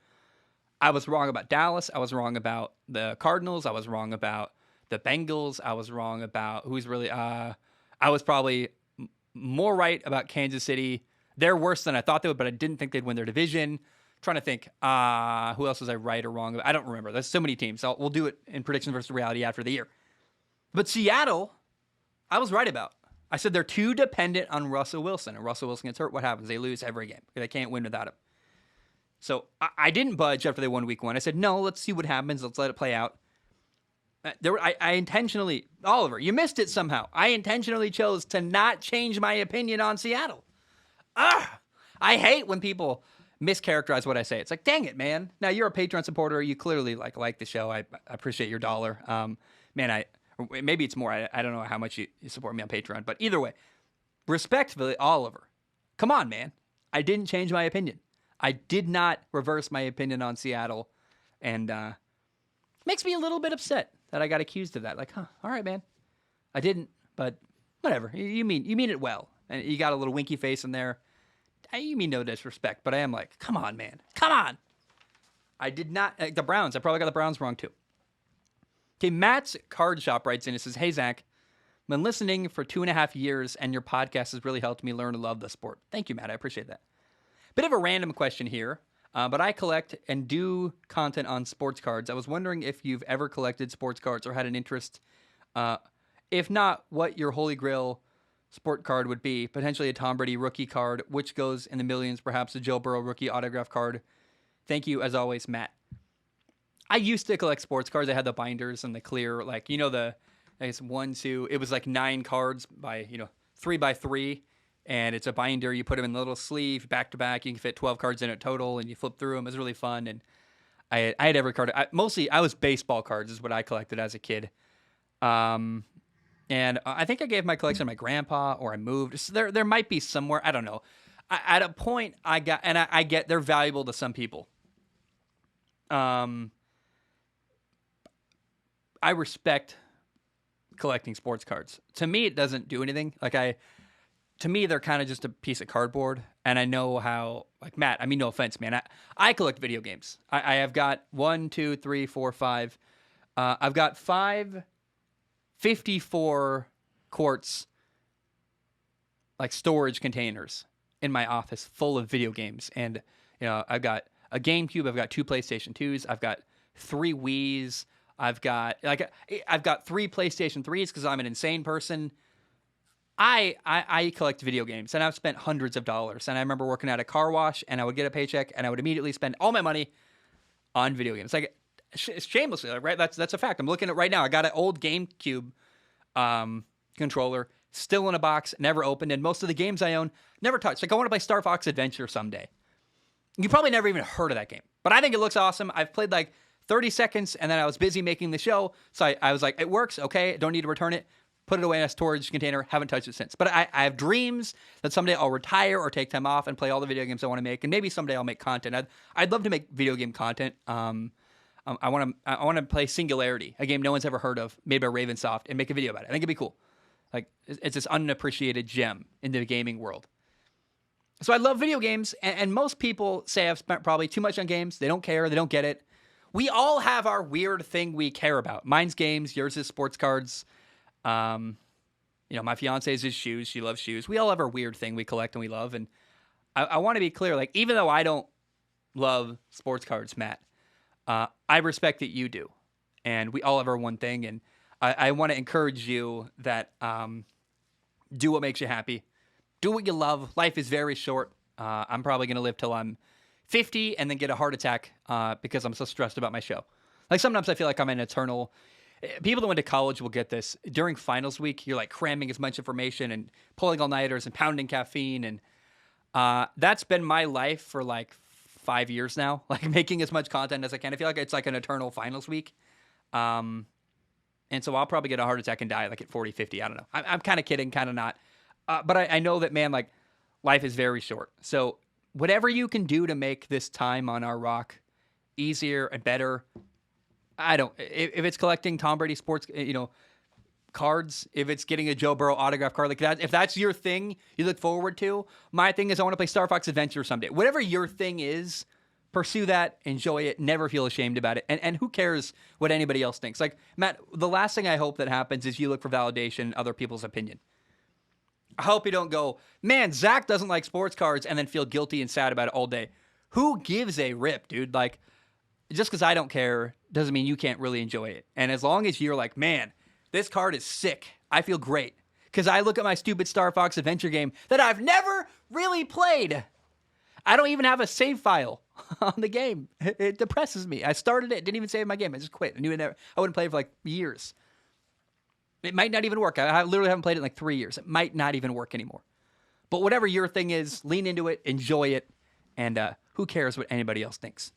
I was wrong about Dallas. I was wrong about the Cardinals. I was wrong about the Bengals. I was wrong about who's really, I was probably more right about Kansas City. They're worse than I thought they would, but I didn't think they'd win their division. Trying to think, who else was I right or wrong about? I don't remember. There's so many teams. So we'll do it in prediction versus reality after the year. But Seattle, I was right about. I said they're too dependent on Russell Wilson. And Russell Wilson gets hurt. What happens? They lose every game. They can't win without him. So I didn't budge after they won week 1. I said, no, let's see what happens. Let's let it play out. I intentionally, Oliver, you missed it somehow. I intentionally chose to not change my opinion on Seattle. I hate when people mischaracterize what I say. It's like, dang it, man. Now, you're a Patreon supporter. You clearly like the show. I appreciate your $1. Man, maybe it's more. I don't know how much you support me on Patreon. But either way, respectfully, Oliver, come on, man. I didn't change my opinion. I did not reverse my opinion on Seattle. And makes me a little bit upset that I got accused of that. Like, all right, man. I didn't, but whatever. You mean it well. And you got a little winky face in there. You mean no disrespect, but I am like, come on, man. Come on. I did not, the Browns, I probably got the Browns wrong too. Okay, Matt's Card Shop writes in and says, hey, Zach, Been listening for 2.5 years, and your podcast has really helped me learn to love the sport. Thank you, Matt. I appreciate that. Bit of a random question here, but I collect and do content on sports cards. I was wondering if you've ever collected sports cards or had an interest. If not, what your holy grail sport card would be. Potentially a Tom Brady rookie card, which goes in the millions, perhaps a Joe Burrow rookie autograph card. Thank you, as always, Matt. I used to collect sports cards. I had the binders and the clear, like, you know, I guess 1, 2, it was like 9 cards by, 3 by 3. And it's a binder. You put them in a little sleeve, back to back. You can fit 12 cards in it total, and you flip through them. It was really fun. And I had every card. Mostly, I was baseball cards is what I collected as a kid. And I think I gave my collection to my grandpa, or I moved. So there might be somewhere. I don't know. At a point, I get they're valuable to some people. I respect collecting sports cards. To me, it doesn't do anything. To me, they're kind of just a piece of cardboard. And I know how, like, Matt, I mean, no offense, man. I collect video games. I have got 1, 2, 3, 4, 5. I've got 5 54 quarts, like, storage containers in my office full of video games. And, I've got a GameCube. I've got 2 PlayStation 2s. I've got 3 Wiis. I've got 3 PlayStation 3s because I'm an insane person. I collect video games, and I've spent hundreds of dollars. And I remember working at a car wash, and I would get a paycheck, and I would immediately spend all my money on video games. Like, shamelessly, right? That's a fact. I'm looking at right now. I got an old GameCube controller, still in a box, never opened, and most of the games I own, never touched. Like, I want to play Star Fox Adventure someday. You probably never even heard of that game, but I think it looks awesome. I've played like 30 seconds, and then I was busy making the show, so I was like, it works, okay, don't need to return it. Put it away in a storage container. Haven't touched it since. But I have dreams that someday I'll retire or take time off and play all the video games I want to make. And maybe someday I'll make content. I'd love to make video game content. I want to play Singularity, a game no one's ever heard of, made by Ravensoft, and make a video about it. I think it'd be cool. Like, it's this unappreciated gem in the gaming world. So I love video games, and most people say I've spent probably too much on games. They don't care. They don't get it. We all have our weird thing we care about. Mine's games. Yours is sports cards. My fiance's is shoes. She loves shoes. We all have our weird thing we collect and we love. And I want to be clear, like, even though I don't love sports cards, Matt, I respect that you do. And we all have our one thing. And I want to encourage you that, do what makes you happy. Do what you love. Life is very short. I'm probably going to live till I'm 50 and then get a heart attack, because I'm so stressed about my show. Like, sometimes I feel like I'm an eternal. People that went to college will get this. During finals week, you're like cramming as much information and pulling all-nighters and pounding caffeine. And that's been my life for like 5 years now, like making as much content as I can. I feel like it's like an eternal finals week. And so I'll probably get a heart attack and die like at 40, 50. I don't know. I'm kind of kidding, kind of not. But I know that, man, like, life is very short. So whatever you can do to make this time on our rock easier and better. If it's collecting Tom Brady sports, cards, if it's getting a Joe Burrow autograph card, like that, if that's your thing you look forward to, my thing is I want to play Star Fox Adventure someday. Whatever your thing is, pursue that, enjoy it, never feel ashamed about it. And who cares what anybody else thinks? Like, Matt, the last thing I hope that happens is you look for validation in other people's opinion. I hope you don't go, man, Zach doesn't like sports cards, and then feel guilty and sad about it all day. Who gives a rip, dude? Like, just because I don't care doesn't mean you can't really enjoy it. And as long as you're like, man, this card is sick, I feel great. Because I look at my stupid Star Fox Adventure game that I've never really played. I don't even have a save file on the game. It depresses me. I started it, didn't even save my game. I just quit. I wouldn't play it for like years. It might not even work. I literally haven't played it in like 3 years. It might not even work anymore. But whatever your thing is, lean into it, enjoy it, and who cares what anybody else thinks.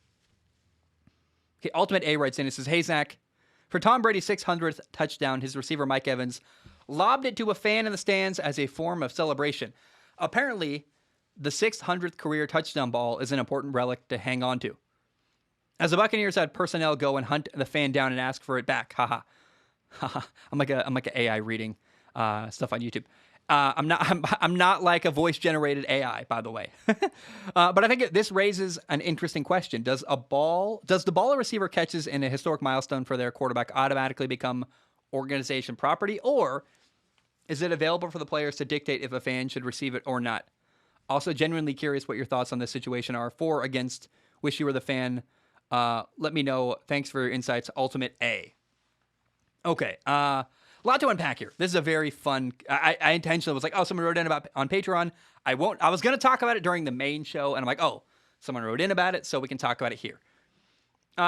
Okay, Ultimate A writes in and says, hey, Zach, for Tom Brady's 600th touchdown, his receiver Mike Evans lobbed it to a fan in the stands as a form of celebration. Apparently, the 600th career touchdown ball is an important relic to hang on to. As the Buccaneers had personnel go and hunt the fan down and ask for it back, haha. I'm like an AI reading stuff on YouTube. I'm not like a voice generated AI, by the way. But I think this raises an interesting question. Does the ball a receiver catches in a historic milestone for their quarterback automatically become organization property, or Is it available for the players to dictate if a fan should receive it or not? Also, genuinely curious what your thoughts on this situation are. For, against, wish you were the fan. Let me know. Thanks for your insights. Ultimate A. Okay. A lot to unpack here. This is a very fun. I intentionally was like, oh, someone wrote in about on Patreon. I was going to talk about it during the main show, and I'm like, oh, someone wrote in about it, so we can talk about it here.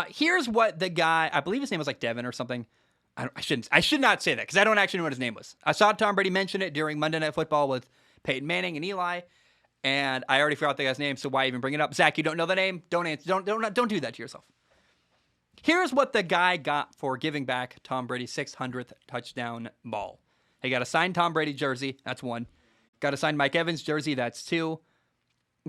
Here's what the guy, I believe his name was like Devin or something. I should not say that because I don't actually know what his name was. I saw Tom Brady mention it during Monday Night Football with Peyton Manning and Eli, and I already forgot the guy's name, so why even bring it up? Zach, you don't know the name? Don't answer. Don't do that to yourself. Here's what the guy got for giving back Tom Brady's 600th touchdown ball. He got a signed Tom Brady jersey. That's 1. Got a signed Mike Evans jersey. That's 2.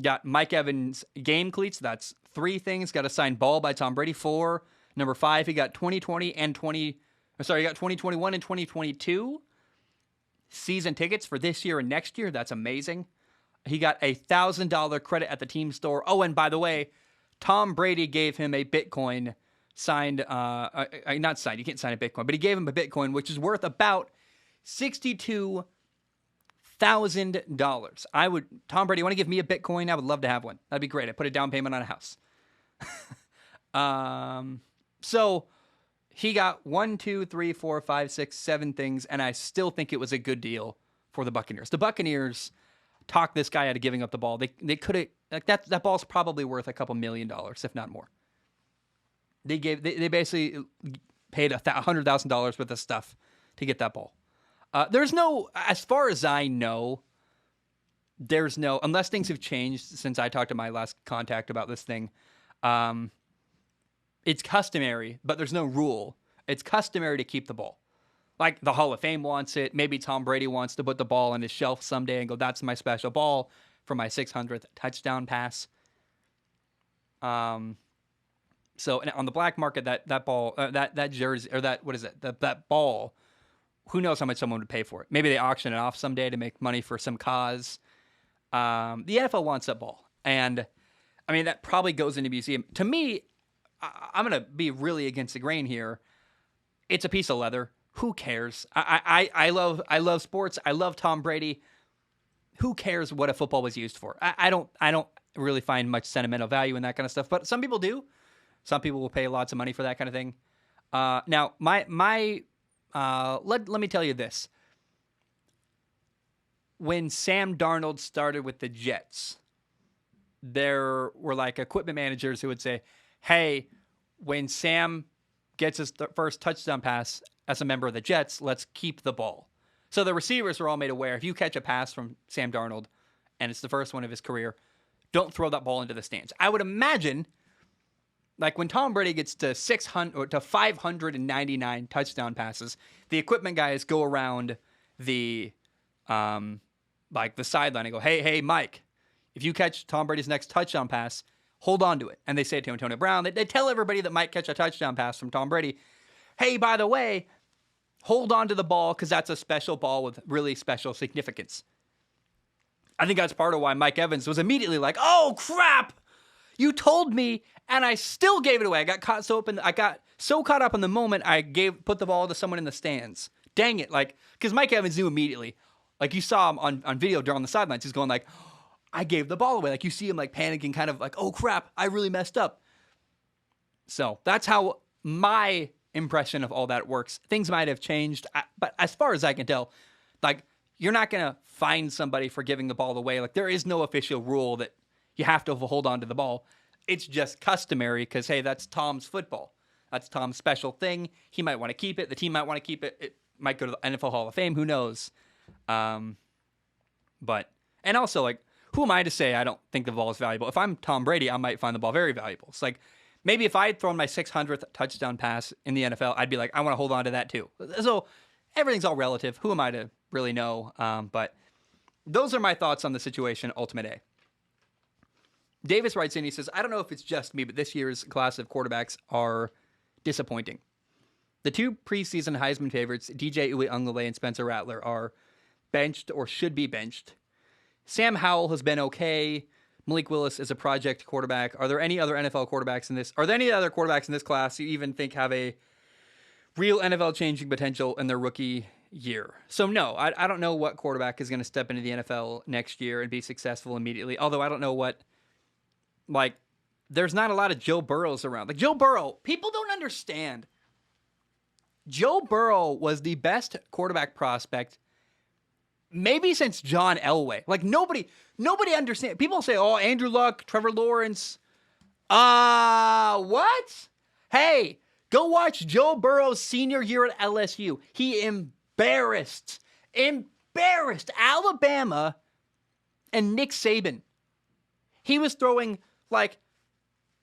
Got Mike Evans game cleats. That's 3 things. Got a signed ball by Tom Brady. 4. Number 5, he got 2020 and 20. Sorry, he got 2021 and 2022 season tickets for this year and next year. That's amazing. He got a $1,000 credit at the team store. Oh, and by the way, Tom Brady gave him a Bitcoin signed, not signed, you can't sign a Bitcoin, but he gave him a Bitcoin, which is worth about $62,000. Tom Brady, you want to give me a Bitcoin? I would love to have one. That'd be great. I put a down payment on a house. So he got 1, 2, 3, 4, 5, 6, 7 things, and I still think it was a good deal for the Buccaneers. The Buccaneers talked this guy out of giving up the ball. They could have, like, that ball's probably worth a couple $1 million, if not more. They basically paid $100,000 worth of stuff to get that ball. There's no, as far as I know, there's no, unless things have changed since I talked to my last contact about this thing. It's customary, but there's no rule. It's customary to keep the ball. Like the Hall of Fame wants it. Maybe Tom Brady wants to put the ball on his shelf someday and go, that's my special ball for my 600th touchdown pass. So on the black market, that ball, that jersey, or that, what is it? That ball, who knows how much someone would pay for it? Maybe they auction it off someday to make money for some cause. The NFL wants that ball. And I mean, that probably goes into a museum. To me, I'm going to be really against the grain here. It's a piece of leather. Who cares? I love sports. I love Tom Brady. Who cares what a football was used for? I don't really find much sentimental value in that kind of stuff, but some people do. Some people will pay lots of money for that kind of thing. Now, let me tell you this. When Sam Darnold started with the Jets, there were like equipment managers who would say, hey, when Sam gets his first touchdown pass as a member of the Jets, let's keep the ball. So the receivers were all made aware, if you catch a pass from Sam Darnold and it's the first one of his career, don't throw that ball into the stands. I would imagine, like when Tom Brady gets to 599 touchdown passes, the equipment guys go around the the sideline and go, hey, Mike, if you catch Tom Brady's next touchdown pass, hold on to it. And they say it to Antonio Brown. They tell everybody that might catch a touchdown pass from Tom Brady, hey, by the way, hold on to the ball because that's a special ball with really special significance. I think that's part of why Mike Evans was immediately like, oh, crap, you told me, and I still gave it away. I got so caught up in the moment, put the ball to someone in the stands. Dang it. Because Mike Evans knew immediately. Like, you saw him on video during the sidelines. He's going like, I gave the ball away. Like, you see him like panicking, kind of like, oh, crap, I really messed up. So that's how my impression of all that works. Things might have changed, but as far as I can tell, like, you're not going to fine somebody for giving the ball away. Like, there is no official rule that you have to hold on to the ball. It's just customary because, hey, that's Tom's football. That's Tom's special thing. He might want to keep it. The team might want to keep it. It might go to the NFL Hall of Fame. Who knows? And also, like, who am I to say I don't think the ball is valuable? If I'm Tom Brady, I might find the ball very valuable. It's like, maybe if I had thrown my 600th touchdown pass in the NFL, I'd be like, I want to hold on to that too. So everything's all relative. Who am I to really know? But those are my thoughts on the situation, Ultimate A. Davis writes in, he says, I don't know if it's just me, but this year's class of quarterbacks are disappointing. The 2 preseason Heisman favorites, DJ Uiagalelei and Spencer Rattler, are benched or should be benched. Sam Howell has been okay. Malik Willis is a project quarterback. Are there any other NFL quarterbacks in this? Are there any other quarterbacks in this class you even think have a real NFL changing potential in their rookie year. So no, I don't know what quarterback is going to step into the NFL next year and be successful immediately. Although I don't know what, like, there's not a lot of Joe Burrows around. Like Joe Burrow, people don't understand. Joe Burrow was the best quarterback prospect maybe since John Elway. Like nobody understands. People say, "Oh, Andrew Luck, Trevor Lawrence." What? Hey, go watch Joe Burrow's senior year at LSU. He embarrassed Alabama and Nick Saban. He was throwing like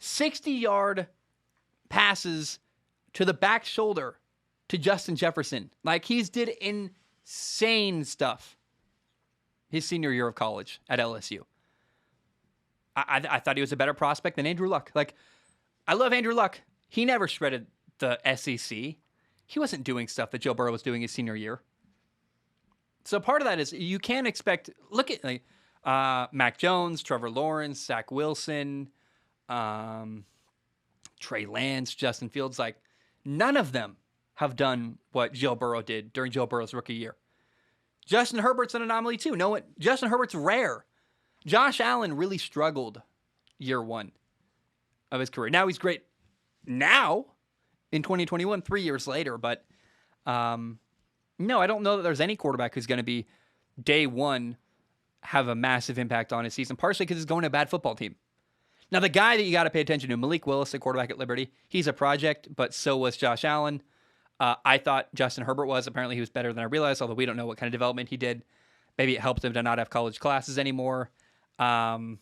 60-yard passes to the back shoulder to Justin Jefferson. Like he's did insane stuff his senior year of college at LSU. I thought he was a better prospect than Andrew Luck. Like, I love Andrew Luck. He never shredded the SEC. He wasn't doing stuff that Joe Burrow was doing his senior year. So part of that is you can't expect. Look at like Mac Jones, Trevor Lawrence, Zach Wilson, Trey Lance, Justin Fields. Like none of them have done what Joe Burrow did during Joe Burrow's rookie year. Justin Herbert's an anomaly too. No, what? Justin Herbert's rare. Josh Allen really struggled year one of his career. Now he's great now in 2021, 3 years later. But no, I don't know that there's any quarterback who's going to be day one have a massive impact on his season, partially because he's going to a bad football team. Now, the guy that you got to pay attention to, Malik Willis, the quarterback at Liberty, he's a project, but so was Josh Allen. I thought Justin Herbert was. Apparently he was better than I realized, although we don't know what kind of development he did. Maybe it helped him to not have college classes anymore. Like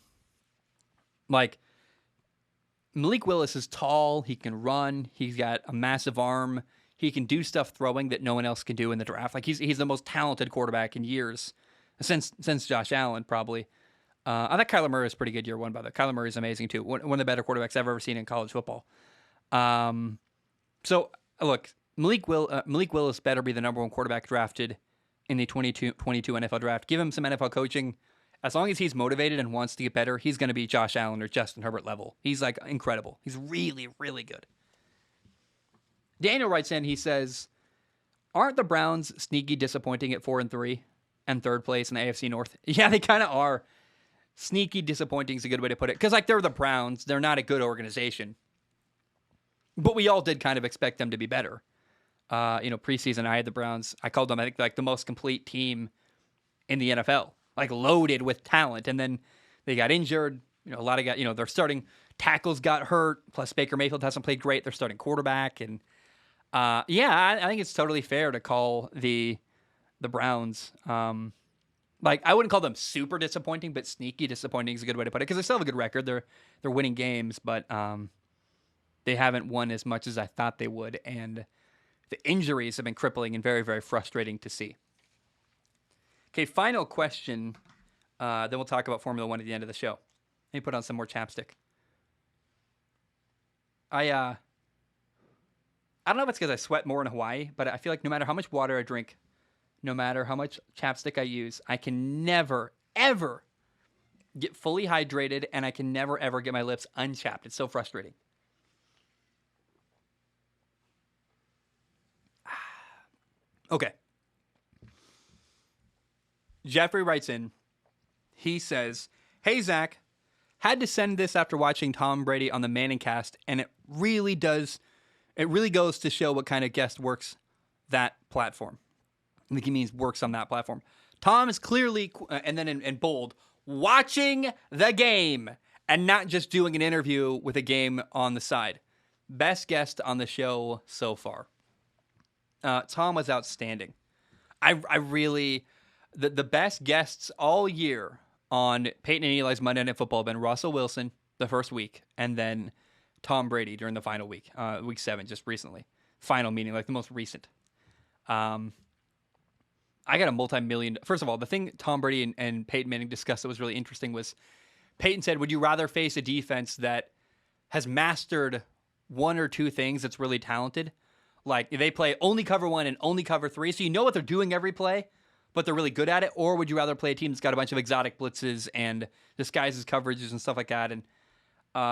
Malik Willis is tall. He can run. He's got a massive arm. He can do stuff throwing that no one else can do in the draft. Like he's the most talented quarterback in years since Josh Allen, probably. I thought Kyler Murray was pretty good year one, by the way. Kyler Murray is amazing too. One of the better quarterbacks I've ever seen in college football. So look, Malik Willis better be the number one quarterback drafted in the 22 NFL draft. Give him some NFL coaching. As long as he's motivated and wants to get better, he's going to be Josh Allen or Justin Herbert level. He's like incredible. He's really, really good. Daniel writes in, he says, aren't the Browns sneaky disappointing at 4-3 and third place in the AFC North? Yeah, they kind of are. Sneaky disappointing is a good way to put it. Because like they're the Browns. They're not a good organization. But we all did kind of expect them to be better. Preseason, I had the Browns. I called them, I think, like the most complete team in the NFL. Like loaded with talent. And then they got injured. A lot of guys, their starting tackles got hurt. Plus Baker Mayfield hasn't played great. They're starting quarterback. And I think it's totally fair to call the Browns, I wouldn't call them super disappointing, but sneaky disappointing is a good way to put it. Because they still have a good record. They're winning games, but they haven't won as much as I thought they would. And the injuries have been crippling and very, very frustrating to see. Okay, final question. Then we'll talk about Formula One at the end of the show. Let me put on some more chapstick. I don't know if it's because I sweat more in Hawaii, but I feel like no matter how much water I drink, no matter how much chapstick I use, I can never, ever get fully hydrated, and I can never, ever get my lips unchapped. It's so frustrating. Okay. Jeffrey writes in. He says, hey, Zach, had to send this after watching Tom Brady on the Manning cast, and it really goes to show what kind of guest works that platform. I think he means works on that platform. Tom is clearly, and then in bold, watching the game and not just doing an interview with a game on the side. Best guest on the show so far. Tom was outstanding. I really, the best guests all year on Peyton and Eli's Monday Night Football have been Russell Wilson the first week, and then Tom Brady during the final week, week 7, just recently. Final meeting, like the most recent. I got a multi-million. First of all, the thing Tom Brady and Peyton Manning discussed that was really interesting was Peyton said, would you rather face a defense that has mastered one or two things that's really talented? Like they play only cover 1 and only cover 3, so you know what they're doing every play, but they're really good at it? Or would you rather play a team that's got a bunch of exotic blitzes and disguises coverages and stuff like that? And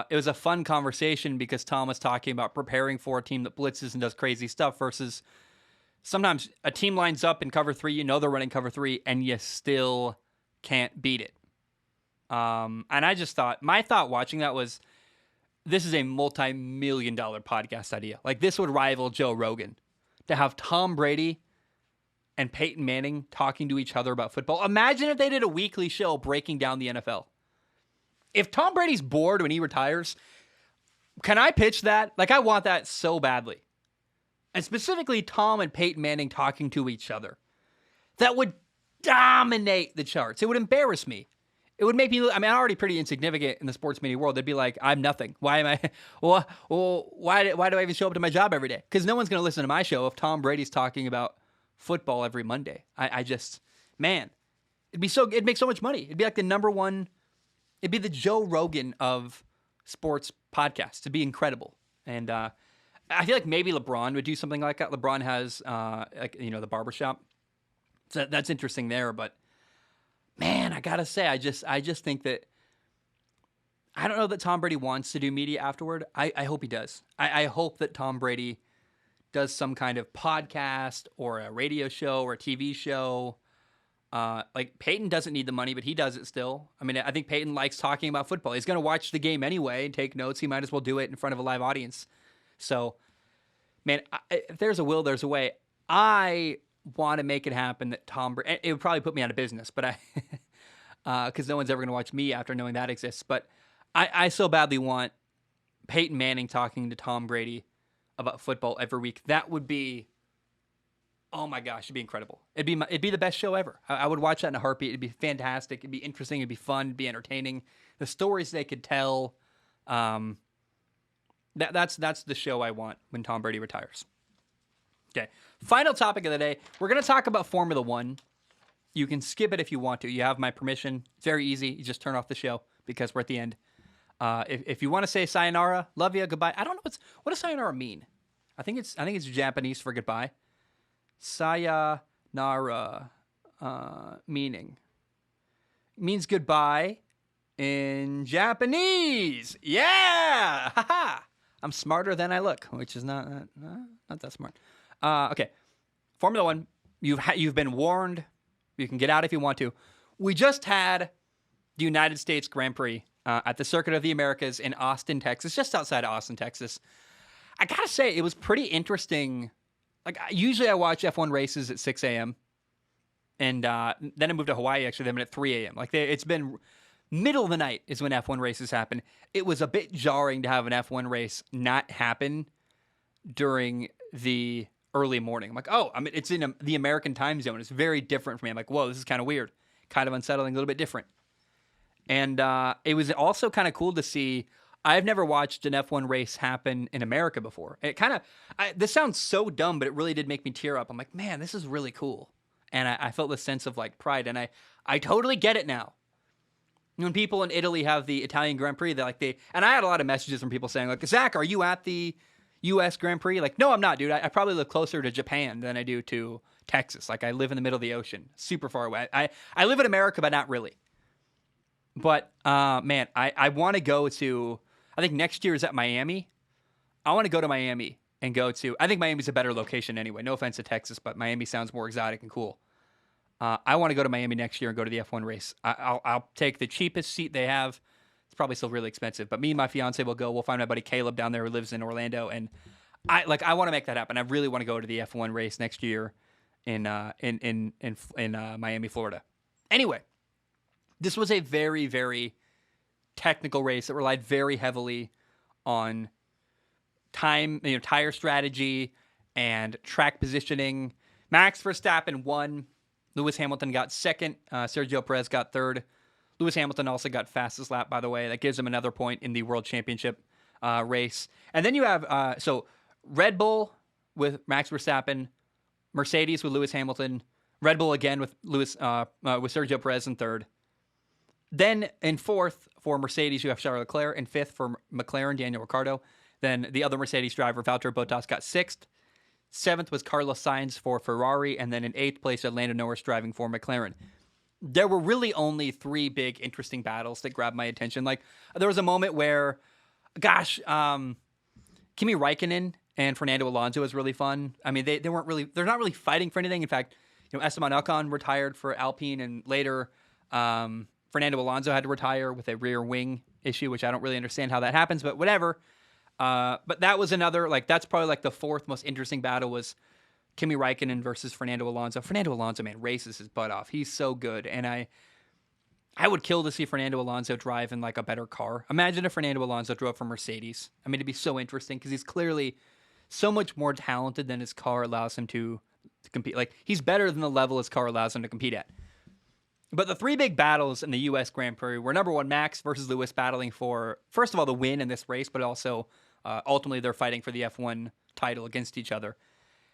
it was a fun conversation because Tom was talking about preparing for a team that blitzes and does crazy stuff versus sometimes a team lines up in cover 3, you know they're running cover 3, and you still can't beat it. And I just thought, my thought watching that was, this is a multi-million-dollar podcast idea. Like, this would rival Joe Rogan. To have Tom Brady and Peyton Manning talking to each other about football. Imagine if they did a weekly show breaking down the NFL. If Tom Brady's bored when he retires, can I pitch that? Like, I want that so badly. And specifically Tom and Peyton Manning talking to each other. That would dominate the charts. It would embarrass me. It would make me, I mean, I'm already pretty insignificant in the sports media world. They'd be like, I'm nothing. Why am I, well, why do I even show up to my job every day? Because no one's going to listen to my show if Tom Brady's talking about football every Monday. I just, man, it'd make so much money. It'd be like the number one, it'd be the Joe Rogan of sports podcasts. It'd be incredible. And I feel like maybe LeBron would do something like that. LeBron has, the barbershop. So that's interesting there, but man, I gotta say, I just think that I don't know that Tom Brady wants to do media afterward. I hope he does. I hope that Tom Brady does some kind of podcast or a radio show or a TV show. Like Peyton doesn't need the money, but he does it still. I mean, I think Peyton likes talking about football. He's going to watch the game anyway and take notes. He might as well do it in front of a live audience. So, man, if there's a will, there's a way. I want to make it happen that Tom Brady, it would probably put me out of business, but because no one's ever going to watch me after knowing that exists. But I so badly want Peyton Manning talking to Tom Brady about football every week. That would be, oh my gosh, it'd be incredible. It'd be the best show ever. I would watch that in a heartbeat. It'd be fantastic. It'd be interesting. It'd be fun. It'd be entertaining. The stories they could tell. That's the show I want when Tom Brady retires. Okay, final topic of the day. We're going to talk about Formula One. You can skip it if you want to. You have my permission. It's very easy. You just turn off the show because we're at the end. If you want to say sayonara, love you, goodbye. I don't know what does sayonara mean. I think it's Japanese for goodbye. Sayonara means means goodbye in Japanese. Yeah, haha. I'm smarter than I look, which is not that smart. Okay, Formula One. You've been warned. You can get out if you want to. We just had the United States Grand Prix at the Circuit of the Americas in Austin, Texas, just outside of Austin, Texas. I gotta say, it was pretty interesting. Like, usually I watch F1 races at 6 a.m. And then I moved to Hawaii, actually. They've been at 3 a.m. Like, it's been middle of the night is when F1 races happen. It was a bit jarring to have an F1 race not happen during the early morning. I'm like, oh, I mean, it's in the American time zone. It's very different for me. I'm like, whoa, this is kind of weird. Kind of unsettling, a little bit different. And it was also kind of cool to see. I've never watched an F1 race happen in America before. It kind of, this sounds so dumb, but it really did make me tear up. I'm like, man, this is really cool. And I felt this sense of like pride. And I totally get it now. When people in Italy have the Italian Grand Prix, and I had a lot of messages from people saying like, Zach, are you at the U.S. Grand Prix? Like, no, I'm not, dude. I probably live closer to Japan than I do to Texas. Like, I live in the middle of the ocean, super far away. I live in America, but not really. But, man, I want to go to, I think next year is at Miami. I want to go to Miami and I think Miami's a better location anyway. No offense to Texas, but Miami sounds more exotic and cool. I want to go to Miami next year and go to the F1 race. I'll take the cheapest seat they have. It's probably still really expensive, but me and my fiance will go. We'll find my buddy Caleb down there who lives in Orlando, and I want to make that happen. I really want to go to the F1 race next year in Miami, Florida. Anyway, this was a very, very technical race that relied very heavily on time, tire strategy and track positioning. Max Verstappen won. Lewis Hamilton got second. Sergio Perez got third. Lewis Hamilton also got fastest lap, by the way. That gives him another point in the World Championship race. And then you have Red Bull with Max Verstappen, Mercedes with Lewis Hamilton, Red Bull again with with Sergio Perez in third. Then in fourth for Mercedes, you have Charles Leclerc. In fifth for McLaren, Daniel Ricciardo. Then the other Mercedes driver, Valtteri Bottas, got sixth. Seventh was Carlos Sainz for Ferrari. And then in eighth place, Lando Norris driving for McLaren. There were really only three big, interesting battles that grabbed my attention. Like, there was a moment where, Kimi Räikkönen and Fernando Alonso was really fun. I mean, they're not really fighting for anything. In fact, Esteban Ocon retired for Alpine, and later Fernando Alonso had to retire with a rear wing issue, which I don't really understand how that happens, but whatever. But that was another, that's probably like the fourth most interesting battle was Kimi Räikkönen versus Fernando Alonso. Fernando Alonso, man, races his butt off. He's so good, and I would kill to see Fernando Alonso drive in like a better car. Imagine if Fernando Alonso drove for Mercedes. I mean, it'd be so interesting because he's clearly so much more talented than his car allows him to compete. Like, he's better than the level his car allows him to compete at. But the three big battles in the U.S. Grand Prix were, number one, Max versus Lewis battling for, first of all, the win in this race, but also ultimately they're fighting for the F1 title against each other.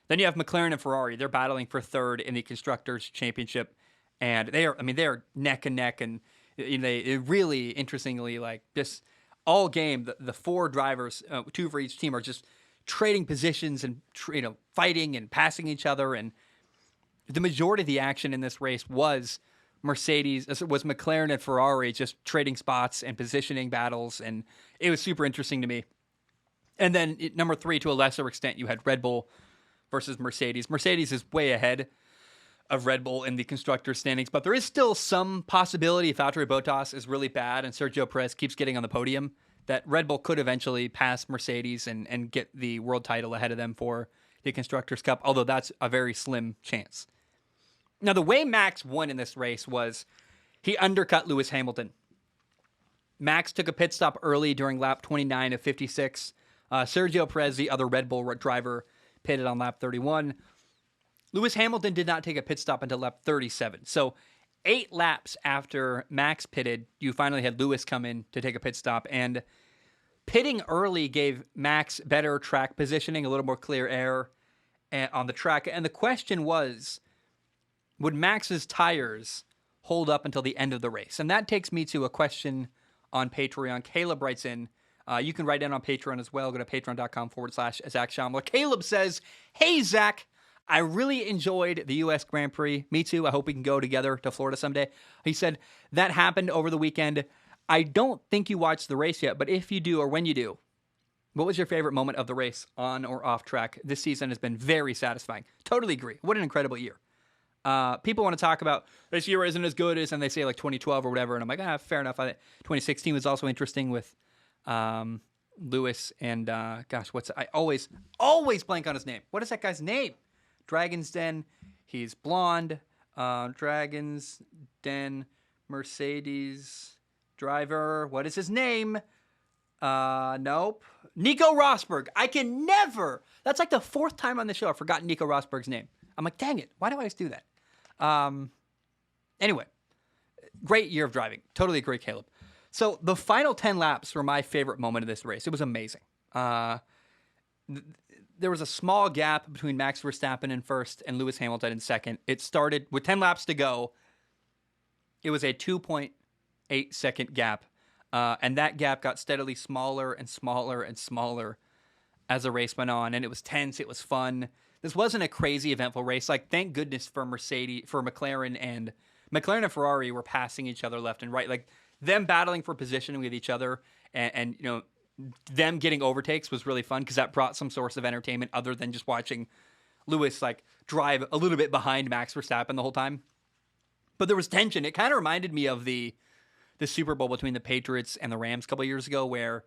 Then you have McLaren and Ferrari. They're battling for third in the Constructors' Championship. And they are neck and neck. And they really, interestingly, just all game, the four drivers, two for each team, are just trading positions and fighting and passing each other. And the majority of the action in this race was McLaren and Ferrari just trading spots and positioning battles, and it was super interesting to me. And then number three, to a lesser extent, you had Red Bull versus Mercedes. Mercedes is way ahead of Red Bull in the constructors' standings, but there is still some possibility if Valtteri Bottas is really bad and Sergio Perez keeps getting on the podium, that Red Bull could eventually pass Mercedes and get the world title ahead of them for the Constructors' Cup, although that's a very slim chance. Now, the way Max won in this race was he undercut Lewis Hamilton. Max took a pit stop early during lap 29 of 56. Sergio Perez, the other Red Bull driver, pitted on lap 31. Lewis Hamilton did not take a pit stop until lap 37. So 8 laps after Max pitted, you finally had Lewis come in to take a pit stop. And pitting early gave Max better track positioning, a little more clear air on the track. And the question was, would Max's tires hold up until the end of the race? And that takes me to a question on Patreon. Caleb writes in. You can write in on Patreon as well. Go to patreon.com/Zach Schaumler. Caleb says, "Hey, Zach, I really enjoyed the U.S. Grand Prix. Me too. I hope we can go together to Florida someday." He said, "That happened over the weekend. I don't think you watched the race yet, but if you do or when you do, what was your favorite moment of the race on or off track? This season has been very satisfying." Totally agree. What an incredible year. People want to talk about this year isn't as good as, and they say 2012 or whatever, and I'm like, fair enough. 2016 was also interesting with Lewis and I always blank on his name. What is that guy's name? Dragon's Den. He's blonde. Dragon's Den Mercedes driver. What is his name? Nope. Nico Rosberg. I can never. That's like the fourth time on the show I've forgotten Nico Rosberg's name. I'm like, dang it. Why do I always do that? Anyway, great year of driving. Totally agree, Caleb. So the final 10 laps were my favorite moment of this race. It was amazing. There was a small gap between Max Verstappen in first and Lewis Hamilton in second. It started with 10 laps to go. It was a 2.8 second gap. And that gap got steadily smaller and smaller and smaller as the race went on. And it was tense. It was fun. This wasn't a crazy eventful race. Thank goodness for McLaren and Ferrari were passing each other left and right. Them battling for position with each other and them getting overtakes was really fun because that brought some source of entertainment other than just watching Lewis drive a little bit behind Max Verstappen the whole time. But there was tension. It kind of reminded me of the Super Bowl between the Patriots and the Rams a couple years ago, where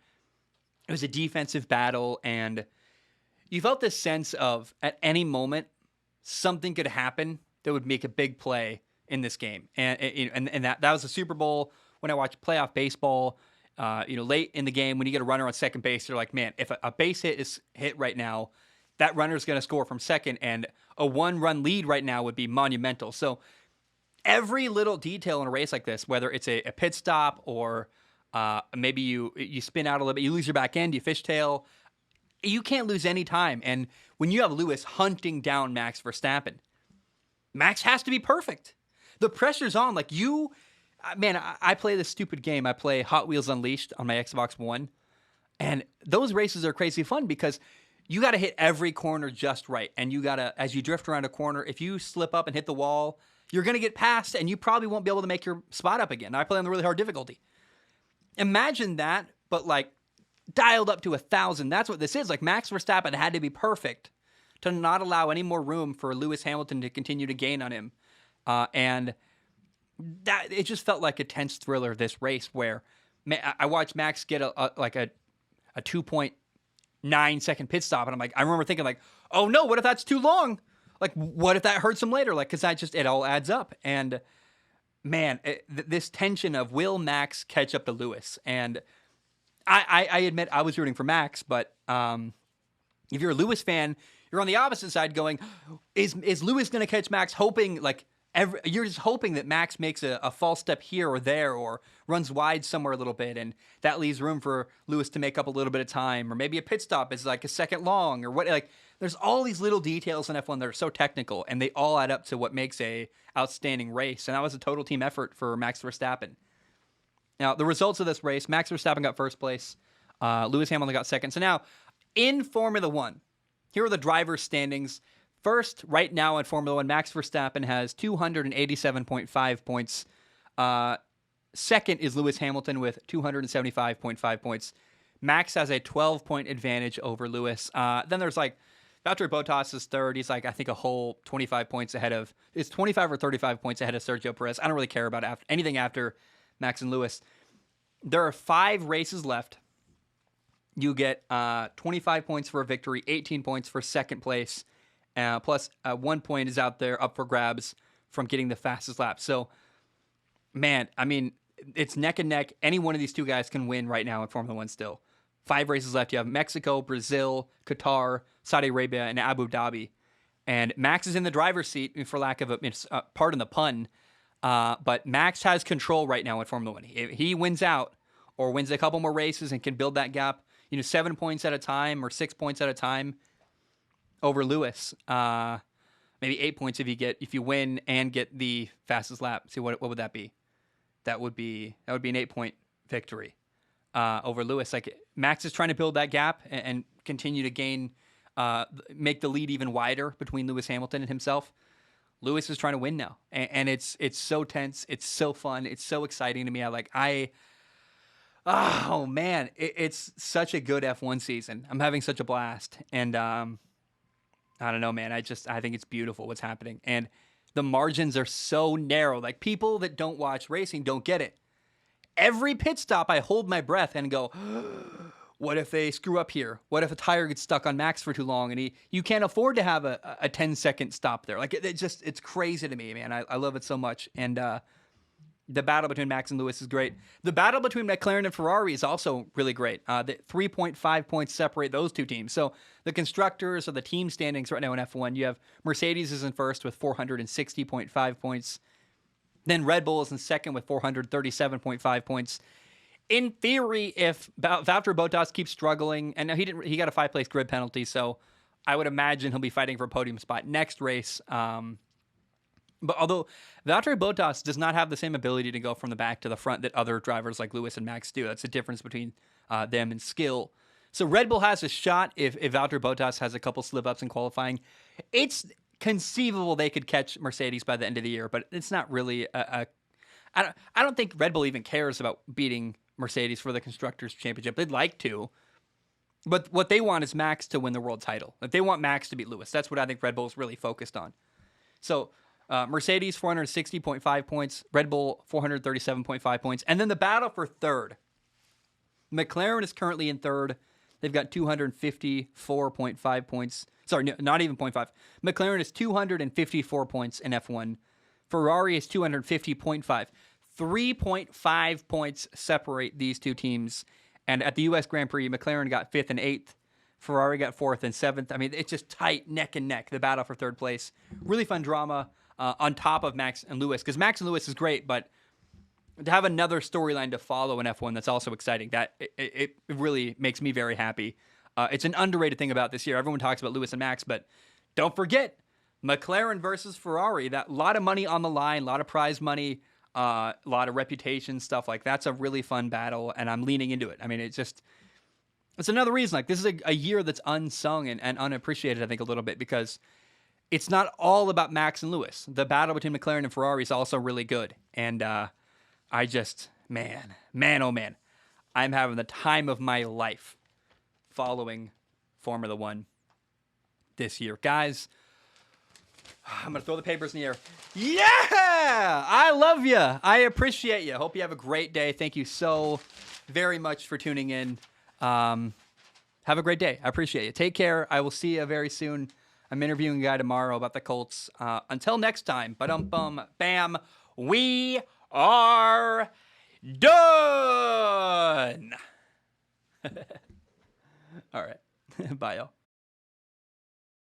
it was a defensive battle and you felt this sense of at any moment something could happen that would make a big play in this game. And that was the Super Bowl. When I watch playoff baseball, late in the game, when you get a runner on second base, they're like, man, if a base hit is hit right now, that runner's going to score from second, and a 1-run lead right now would be monumental. So every little detail in a race like this, whether it's a pit stop or maybe you spin out a little bit, you lose your back end, you fishtail, you can't lose any time. And when you have Lewis hunting down Max Verstappen, Max has to be perfect. The pressure's on. I play this stupid game. I play Hot Wheels Unleashed on my Xbox One. And those races are crazy fun because you got to hit every corner just right. And you got to, as you drift around a corner, if you slip up and hit the wall, you're going to get past and you probably won't be able to make your spot up again. I play on the really hard difficulty. Imagine that, but dialed up to 1,000. That's what this is. Like, Max Verstappen had to be perfect to not allow any more room for Lewis Hamilton to continue to gain on him. And that it just felt like a tense thriller, this race, where I watched Max get a 2.9 second pit stop. And I remember thinking, like, oh no, what if that's too long? Like, what if that hurts him later? Like, because it all adds up. And man, this tension of, will Max catch up to Lewis? And I admit I was rooting for Max, but if you're a Lewis fan, you're on the opposite side going, is Lewis going to catch Max? Hoping, like, you're just hoping that Max makes a false step here or there, or runs wide somewhere a little bit, and that leaves room for Lewis to make up a little bit of time, or maybe a pit stop is like a second long, or what. Like, there's all these little details in F1 that are so technical, and they all add up to what makes a outstanding race. And that was a total team effort for Max Verstappen. Now, the results of this race: Max Verstappen got first place, Lewis Hamilton got second. So now, in Formula One, here are the drivers' standings. First, right now in Formula One, Max Verstappen has 287.5 points. Second is Lewis Hamilton with 275.5 points. Max has a 12-point advantage over Lewis. Then there's like Valtteri Bottas is third. He's like, I think, a whole 25 points ahead of, it's 25 or 35 points ahead of Sergio Perez. I don't really care about anything after Max and Lewis. There are 5 races left. You get 25 points for a victory, 18 points for second place. Plus 1 point is out there up for grabs from getting the fastest lap. So, man, I mean, it's neck and neck. Any one of these two guys can win right now in Formula One still. 5 races left. You have Mexico, Brazil, Qatar, Saudi Arabia, and Abu Dhabi. And Max is in the driver's seat, for lack of pardon the pun. But Max has control right now in Formula One. If he wins out or wins a couple more races and can build that gap, 7 points at a time or 6 points at a time over Lewis, maybe 8 points if you win and get the fastest lap. See, what would that be? That would be an 8-point victory over Lewis. Like, Max is trying to build that gap and continue to gain, make the lead even wider between Lewis Hamilton and himself. Lewis is trying to win now, and it's so tense. It's so fun. It's so exciting to me. Oh man, it's such a good F1 season. I'm having such a blast, and I don't know, man. I think it's beautiful what's happening. And the margins are so narrow. Like, people that don't watch racing don't get it. Every pit stop, I hold my breath and go, what if they screw up here? What if a tire gets stuck on Max for too long and you can't afford to have a 10-second stop there? Like, it's crazy to me, man. I love it so much. And the battle between Max and Lewis is great. The battle between McLaren and Ferrari is also really great. The 3.5 points separate those two teams. So the constructors or the team standings right now in F1, you have Mercedes is in first with 460.5 points. Then Red Bull is in second with 437.5 points. In theory, if Valtteri Bottas keeps struggling, and he got a 5-place grid penalty, so I would imagine he'll be fighting for a podium spot next race. But although Valtteri Bottas does not have the same ability to go from the back to the front that other drivers like Lewis and Max do. That's the difference between them and skill. So Red Bull has a shot if Valtteri Bottas has a couple slip-ups in qualifying. It's conceivable they could catch Mercedes by the end of the year, but it's not really I don't think Red Bull even cares about beating Mercedes for the Constructors' Championship. They'd like to, but what they want is Max to win the world title. Like, they want Max to beat Lewis. That's what I think Red Bull is really focused on. So Mercedes, 460.5 points. Red Bull, 437.5 points. And then the battle for third. McLaren is currently in third. They've got 254.5 points. Sorry, no, not even 0.5. McLaren is 254 points in F1. Ferrari is 250.5. 3.5 points separate these two teams. And at the U.S. Grand Prix, McLaren got 5th and 8th. Ferrari got 4th and 7th. I mean, it's just tight, neck and neck, the battle for third place. Really fun drama on top of Max and Lewis. Because Max and Lewis is great, but to have another storyline to follow in F1 that's also exciting, that it really makes me very happy. It's an underrated thing about this year. Everyone talks about Lewis and Max, but don't forget, McLaren versus Ferrari. That lot of money on the line, a lot of prize money, a lot of reputation, stuff like that's a really fun battle, and I'm leaning into it. I mean, it's another reason. Like, this is a year that's unsung and unappreciated, I think, a little bit, because it's not all about Max and Lewis. The battle between McLaren and Ferrari is also really good, and man, oh man, I'm having the time of my life following Formula One this year. Guys, I'm going to throw the papers in the air. Yeah! I love you. I appreciate you. Hope you have a great day. Thank you so very much for tuning in. Have a great day. I appreciate you. Take care. I will see you very soon. I'm interviewing a guy tomorrow about the Colts. Until next time, ba-dum-bum, bam, we are done. All right. Bye, y'all.